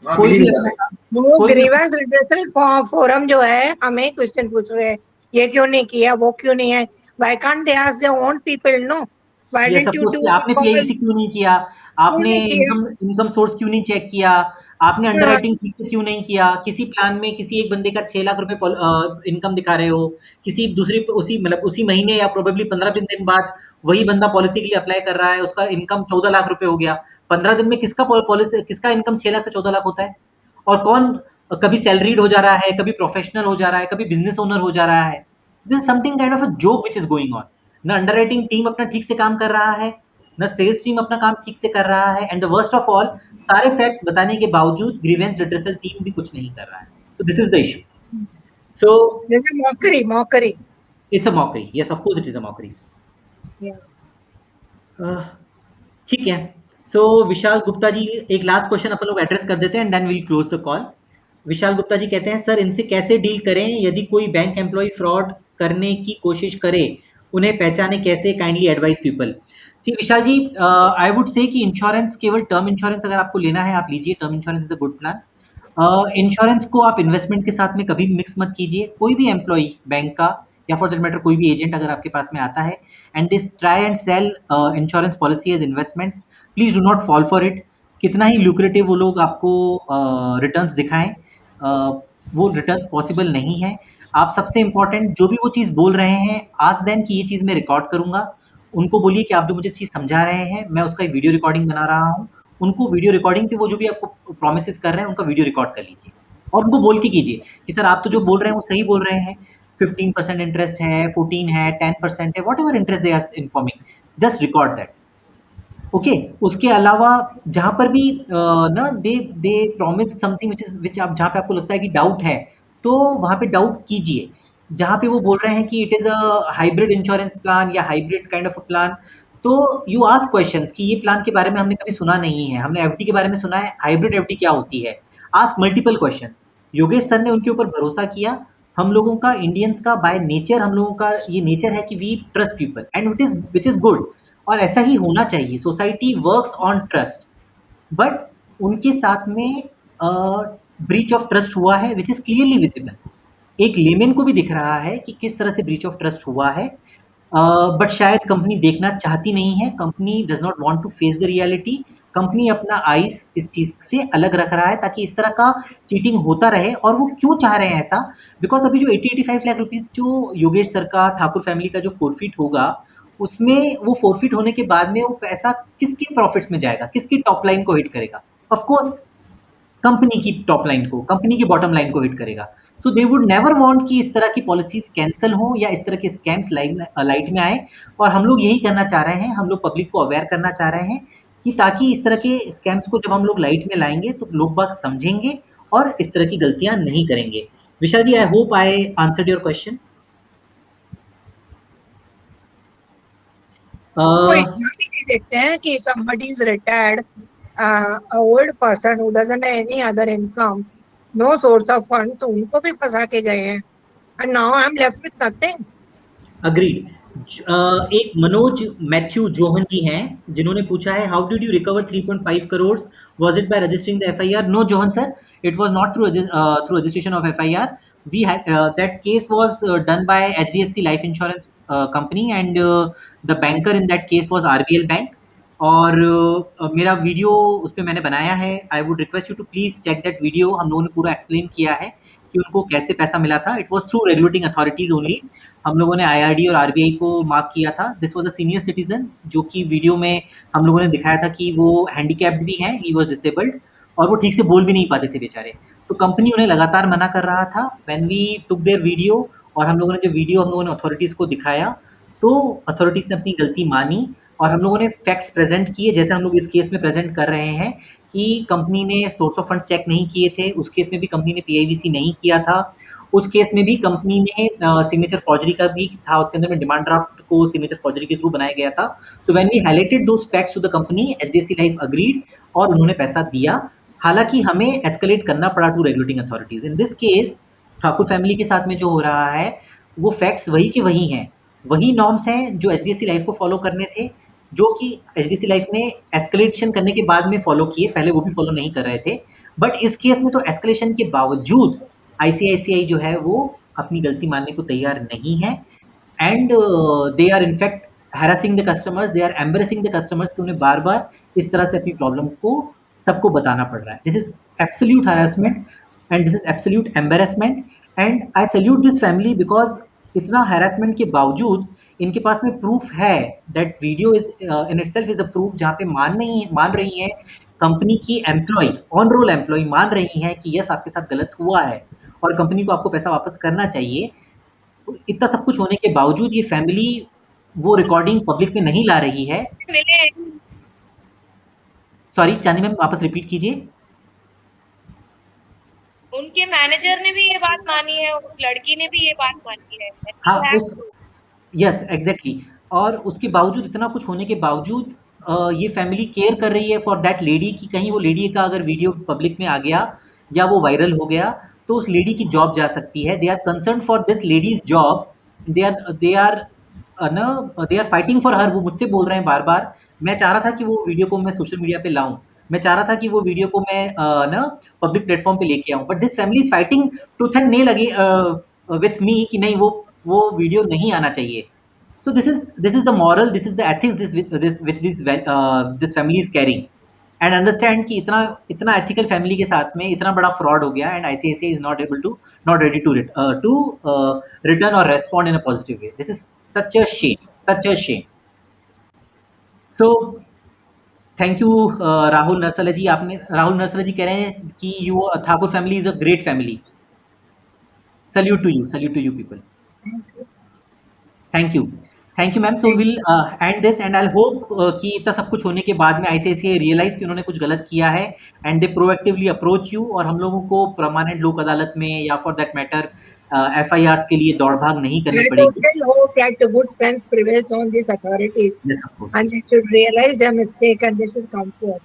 हाँ, कोई मिली भी भगत है। अपना वो कोई भी ग्रीवेंस रिड्रेसल फोरम जो है हमें क्वेश्चन पूछ रहे हैं, ये क्यों नहीं किया, वो क्यों नहीं है। Why can't they ask their own people, no? Why yes didn't of you course do कि आपने पीआईबीसी क्यों नहीं किया, क्यों आपने नहीं किया? इनकम सोर्स क्यों नहीं चेक किया, आपने हाँ, अंडरराइटिंग ठीक से क्यों नहीं किया, किसी प्लान में किसी एक बंदे का 6 लाख रुपए इनकम दिखा रहे हो, किसी दूसरी उसी मतलब उसी महीने या प्रोबेबली 15 दिन बाद वही बंदा पॉलिसी के लिए अप्लाई कर रहा है, उसका इनकम 14 लाख रुपए हो गया। 15 दिन में किसका इनकम 6 लाख से 14 लाख होता है? और कौन कभी सैलरीड हो जा रहा है, कभी प्रोफेशनल हो जा रहा है, कभी बिज़नेस ओनर हो जा रहा है। This is something kind of a joke which is going on. ना अंडरराइटिंग टीम अपना ठीक से काम कर रहा है, ना सेल्स टीम अपना काम ठीक से कर रहा है, and the worst of all, सारे फैक्ट्स बताने के बावजूद ग्रीवेंस रिड्रेसल टीम भी कुछ नहीं कर रहा है। So this is the issue. So this is mockery. it's a mockery. Yes, of course it is a mockery. Yeah. ठीक है। सो विशाल गुप्ता जी, एक लास्ट क्वेश्चन अपन लोग एड्रेस कर देते हैं and then will close the call. Vishal Gupta ji कहते हैं, सर इनसे कैसे डील करें यदि कोई बैंक एम्प्लॉय फ्रॉड करने की कोशिश करे, उन्हें पहचाने कैसे? Kindly advise people. See Vishal ji, I would say कि इंश्योरेंस, केवल टर्म इंश्योरेंस अगर आपको लेना है आप लीजिए, term insurance is a good plan. Insurance को आप इन्वेस्टमेंट के साथ में कभी भी मिक्स मत कीजिए। कोई भी एम्प्लॉय बैंक का या फॉर दैट मैटर कोई भी एजेंट अगर आपके पास में आता है and this try and sell insurance policy as investments, please do not fall for it. कितना ही लुक्रेटिव वो लोग आपको रिटर्न्स दिखाएं, वो रिटर्न्स पॉसिबल नहीं है। आप सबसे इंपॉर्टेंट जो भी वो चीज़ बोल रहे हैं, आज देन कि ये चीज़ मैं रिकॉर्ड करूंगा, उनको बोलिए कि आप जो मुझे चीज़ समझा रहे हैं मैं उसका वीडियो रिकॉर्डिंग बना रहा हूँ। उनको वीडियो रिकॉर्डिंग पे वो जो भी आपको प्रोमिस कर रहे हैं उनका वीडियो रिकॉर्ड कर लीजिए और उनको बोल के कीजिए कि सर आप तो जो बोल रहे हैं वो सही बोल रहे हैं, 15% इंटरेस्ट है, 14 है, 10% है, whatever interest they are informing, just record that. Okay, उसके अलावा जहाँ पर भी ना दे प्रॉमिस समथिंग विच आप जहाँ पे आपको लगता है कि डाउट है, तो वहाँ पे डाउट कीजिए। जहाँ पे वो बोल रहे हैं कि it is a hybrid insurance plan या hybrid kind of a plan, तो यू आस्क क्वेश्चंस कि ये प्लान के बारे में हमने कभी सुना नहीं है, हमने एफडी के बारे में सुना है, हाइब्रिड एफडी क्या होती है? Ask multiple questions. Yogesh sir ने उनके ऊपर भरोसा किया। हम लोगों का, इंडियंस का बाय नेचर, हम लोगों का ये नेचर है कि we trust people and which is good, और ऐसा ही होना चाहिए। Society works on trust, but उनके साथ में ब्रीच ऑफ ट्रस्ट हुआ है विच इज़ क्लियरली विजिबल। एक लेमेन को भी दिख रहा है कि किस तरह से ब्रीच ऑफ ट्रस्ट हुआ है, बट शायद कंपनी देखना चाहती नहीं है। Company does not want to face the reality. Company अपना आइस इस चीज़ से अलग रख रहा है ताकि इस तरह का चीटिंग होता रहे। और वो क्यों चाह रहे हैं ऐसा? बिकॉज अभी जो 80-85 लाख रुपीज़ जो योगेश सर का, ठाकुर फैमिली का जो फोरफिट होगा, उसमें वो फोरफिट होने के बाद में वो पैसा किसके प्रॉफिट्स में जाएगा, किसकी टॉप लाइन को हिट करेगा? ऑफ कोर्स कंपनी की टॉप लाइन को, कंपनी की बॉटम लाइन को हिट करेगा। सो दे वुड नेवर वांट कि इस तरह की पॉलिसीज कैंसिल हो या इस तरह के स्कैम्स लाइट में आए। और हम लोग यही करना चाह रहे हैं, हम लोग पब्लिक को अवेयर करना चाह रहे हैं कि ताकि इस तरह के स्कैम्स को जब हम लोग लाइट में लाएंगे तो लोग बाग समझेंगे और इस तरह की गलतियां नहीं करेंगे। Vishal ji, I hope I answered your question. वो एग्जाम ही नहीं देखते हैं कि somebody is retired, a old person who doesn't have any other income, no source of funds, उनको भी फंसा के गए हैं, and now I'm left with nothing. Agreed. एक मनोज मैथ्यू जोहन जी हैं जिन्होंने पूछा है, how did you recover 3.5 crore, was it by registering the FIR? No John sir, it was not through registration of FIR. we had that case was done by HDFC life insurance company and the banker in that case was RBL bank। और मेरा video उस पर मैंने बनाया है, I would request you to please check that video. हम लोगों ने पूरा एक्सप्लेन किया है कि उनको कैसे पैसा मिला था। It was through regulating authorities only. हम लोगों ने IRD और RBI को मार्क किया था। This was a senior citizen जो कि वीडियो में हम लोगों ने दिखाया था कि वो हैंडीकैप्ड भी हैं, ही वाज डिसेबल्ड और वो ठीक से बोल भी नहीं पाते थे बेचारे। तो कंपनी उन्हें लगातार मना कर रहा था। When we took their video और हम लोगों ने जो वीडियो हम लोगों ने अथॉरिटीज़ को दिखाया तो अथॉरिटीज़ ने अपनी गलती मानी और हम लोगों ने फैक्ट्स प्रेजेंट किए, जैसे हम लोग इस केस में प्रेजेंट कर रहे हैं कि कंपनी ने सोर्स ऑफ फंड चेक नहीं किए थे। उस केस में भी कंपनी ने PIVC नहीं किया था। उस केस में भी कंपनी ने सिग्नेचर फॉर्जरी का भी था, उसके अंदर में डिमांड ड्राफ्ट को सिग्नेचर फॉर्जरी के थ्रू बनाया गया था। So when we highlighted those facts to the company, HDFC life agreed और उन्होंने पैसा दिया। हालांकि हमें एस्केलेट करना पड़ा to regulating authorities. In this case Thakur family के साथ में जो हो रहा है वो फैक्ट्स वही के वही हैं, वही नॉर्म्स हैं जो HDFC लाइफ को फॉलो करने थे, जो कि HDFC लाइफ ने एस्केलेशन करने के बाद में फॉलो किए, पहले वो भी फॉलो नहीं कर रहे थे। बट इस केस में तो एस्केलेशन के बावजूद ICICI जो है वो अपनी गलती मानने को तैयार नहीं है and they are in fact harassing the customers, they are embarrassing the customers कि उन्हें बार बार इस तरह से अपनी प्रॉब्लम को सबको बताना पड़ रहा है। This is absolute harassment and this is absolute embarrassment and I salute this family because इतना हैरेसमेंट के बावजूद इनके पास में प्रूफ है। That video is in itself is a proof जहाँ पे मान रही है कंपनी की एम्प्लॉय, ऑन रोल एम्प्लॉय मान रही है कि यस आपके साथ गलत हुआ है और कंपनी को आपको पैसा वापस करना चाहिए। इतना सब कुछ होने के बावजूद ये फैमिली वो रिकॉर्डिंग पब्लिक में नहीं ला रही है। मिले सॉरी चांदी मैम, वापस रिपीट कीजिए। उनके मैनेजर ने भी ये बात मानी है, उस लड़की ने भी ये बात मानी है। हाँ, यस एग्जैक्टली। और उसके बावजूद, इतना कुछ होने के बावजूद ये फैमिली केयर कर रही है फॉर दैट लेडी कि कहीं वो लेडी का अगर वीडियो पब्लिक में आ गया या वो वायरल हो गया तो उस लेडी की जॉब जा सकती है। They are concern for this ladies job, they are fighting for her. वो मुझसे बोल रहे हैं बार बार, मैं चाह रहा था कि वो वीडियो को मैं सोशल मीडिया पे लाऊं, मैं चाह रहा था कि वो वीडियो को मैं पब्लिक प्लेटफॉर्म पे लेके आऊं, but this family is fighting tooth and nail with me कि नहीं वो वीडियो नहीं आना चाहिए। So this is the moral, this is the ethics this family is carrying and understand कि इतना ethical family के साथ में इतना बड़ा fraud हो गया and ICICI is not ready to return or respond in a positive way. This is such a shame. So thank you Rahul नरसला जी। राहुल नरसला जी कह रहे हैं कि Thakur family is a great family. Salute to you people. Thank you ma'am. So will and this and I hope कि इतना सब कुछ होने के बाद में ICICI रियलाइज कि उन्होंने कुछ गलत किया है and they proactively approach you और हम लोगों को परमानेंट लोक अदालत में या फॉर दैट मैटर FIR के लिए दौड़ भाग नहीं करनी पड़ेगी। I still hope that good sense prevails on these authorities. Yes, of course. And they should realize their mistake and they should come forward.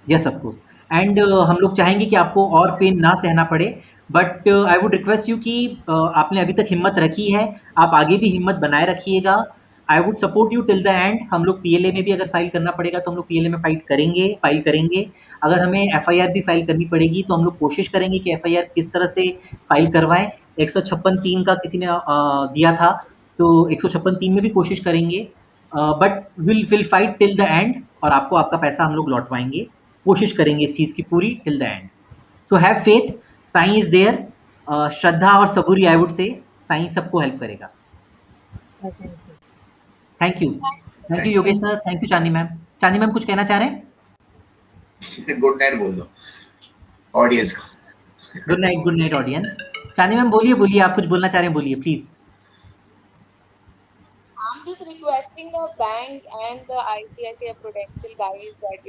Yes, of course. And हम लोग चाहेंगे कि आपको और पेन ना सहना पड़े, but I would request you कि आपने अभी तक हिम्मत रखी है, आप आगे भी हिम्मत बनाए रखिएगा। I would support you till the and. हम लोग PLA में भी अगर फाइल करना पड़ेगा तो हम लोग PLA में फाइल करेंगे। अगर हमें FIR भी फाइल करनी पड़ेगी तो हम लोग कोशिश करेंगे कि FIR किस तरह से फाइल करवाएं। 156(3) का किसी ने दिया था, सो 156(3) में भी कोशिश करेंगे, but will fight till the and और आपको आपका पैसा हम लोग लौटवाएंगे। कोशिश करेंगे इस चीज़ की पूरी till the end. So have faith, Sai is there. श्रद्धा और सबूरी आई वुड से, साईं सबको हेल्प करेगा। Thank you Yogesh sir, thank you Chandi ma'am. Chandi ma'am कुछ कहना चाह रहे हैं? गुड नाइट बोल दो ऑडियंस को। Good night audience. चांदी मैम बोलिए, आप कुछ बोलना चाह रहे हैं, बोलिए please. I'm just requesting the bank and the ICICI Prudential guys that,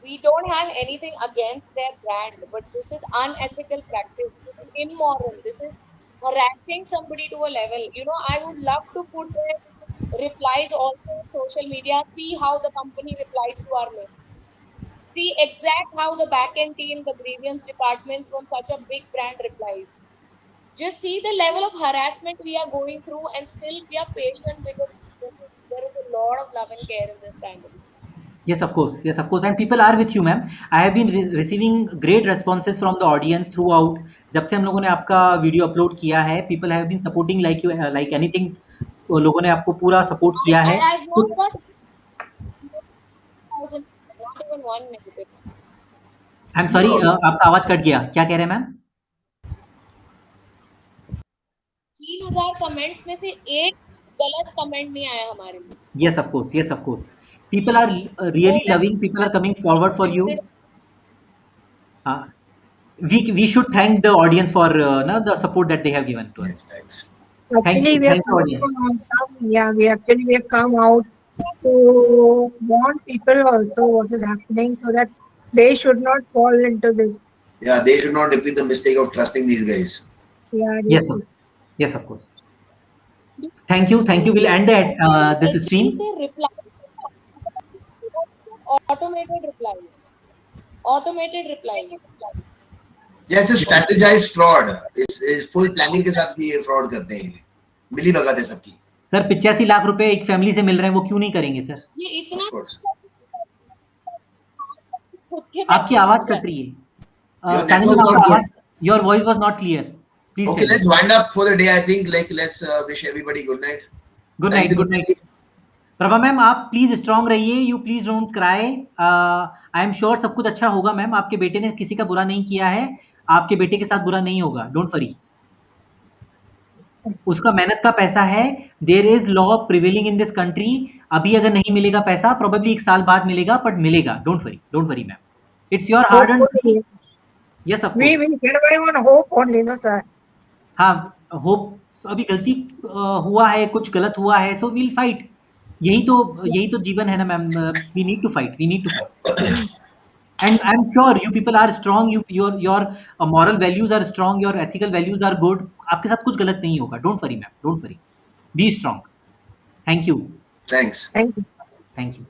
we don't have anything against their brand, but this is unethical practice. This is immoral. This is harassing somebody to a level. I would love to put their replies also on social media, see how the company replies to our mail. See exact how the back-end team, the grievance department from such a big brand replies. Just see the level of harassment we are going through, and still we are patient because there is a lot of love and care in this family. Yes, of course, and people are with you, ma'am. I have been receiving great responses from the audience throughout. जब से हम लोगों ने आपका video upload किया है, people have been supporting like you, like anything. तो लोगों ने आपको पूरा सपोर्ट किया है। I've not got 1,000, not even one negative. I'm sorry, आपका आवाज कट गया, क्या कह रहे हैं मैम? 3,000 कमेंट्स में से एक गलत कमेंट नहीं आया हमारे लिए। Yes, of course. People are really loving. People are coming forward for you. We should thank the audience for the support that they have given to us. Yes, thanks. Thank you, audience. We have come out to warn people also what is happening, so that they should not fall into this. Yeah, they should not repeat the mistake of trusting these guys. Yeah. Yes, of course. Thank you. We'll end this stream. Automated replies. Yes, it's strategized fraud. इस full planning के साथ भी ये fraud करते हैं, मिली भगत है सबकी। Sir 85 lakh रुपए एक फैमिली से मिल रहे हैं, वो क्यों नहीं करेंगे सर? ये इतना आपकी आवाज कट रही है। Your voice was not clear. Please. Okay, let's wind up for the day. I think let's wish everybody good night. Good night. Prabha ma'am, आप प्लीज स्ट्रांग रहिए, you please don't cry. I am sure सब कुछ अच्छा होगा ma'am. आपके बेटे ने किसी का बुरा नहीं किया है, आपके बेटे के साथ बुरा नहीं होगा, डोंट वरी। उसका मेहनत का पैसा है। There is law prevailing in this country. अभी अगर नहीं मिलेगा पैसा, प्रोबेबली 1 साल बाद मिलेगा, बट मिलेगा। Don't worry ma'am, it's your hard earn. Yes of course, we survive on hope only, no sir. हाँ, होप। अभी गलती हुआ है, कुछ गलत हुआ है, सो विल फाइट। यही तो जीवन है ना ma'am. We need to fight. And I am sure you people are strong, your moral values are strong, your ethical values are good. आपके साथ कुछ गलत नहीं होगा। Don't worry ma'am, don't worry, be strong. Thank you. Thanks. Thank you. Thank you.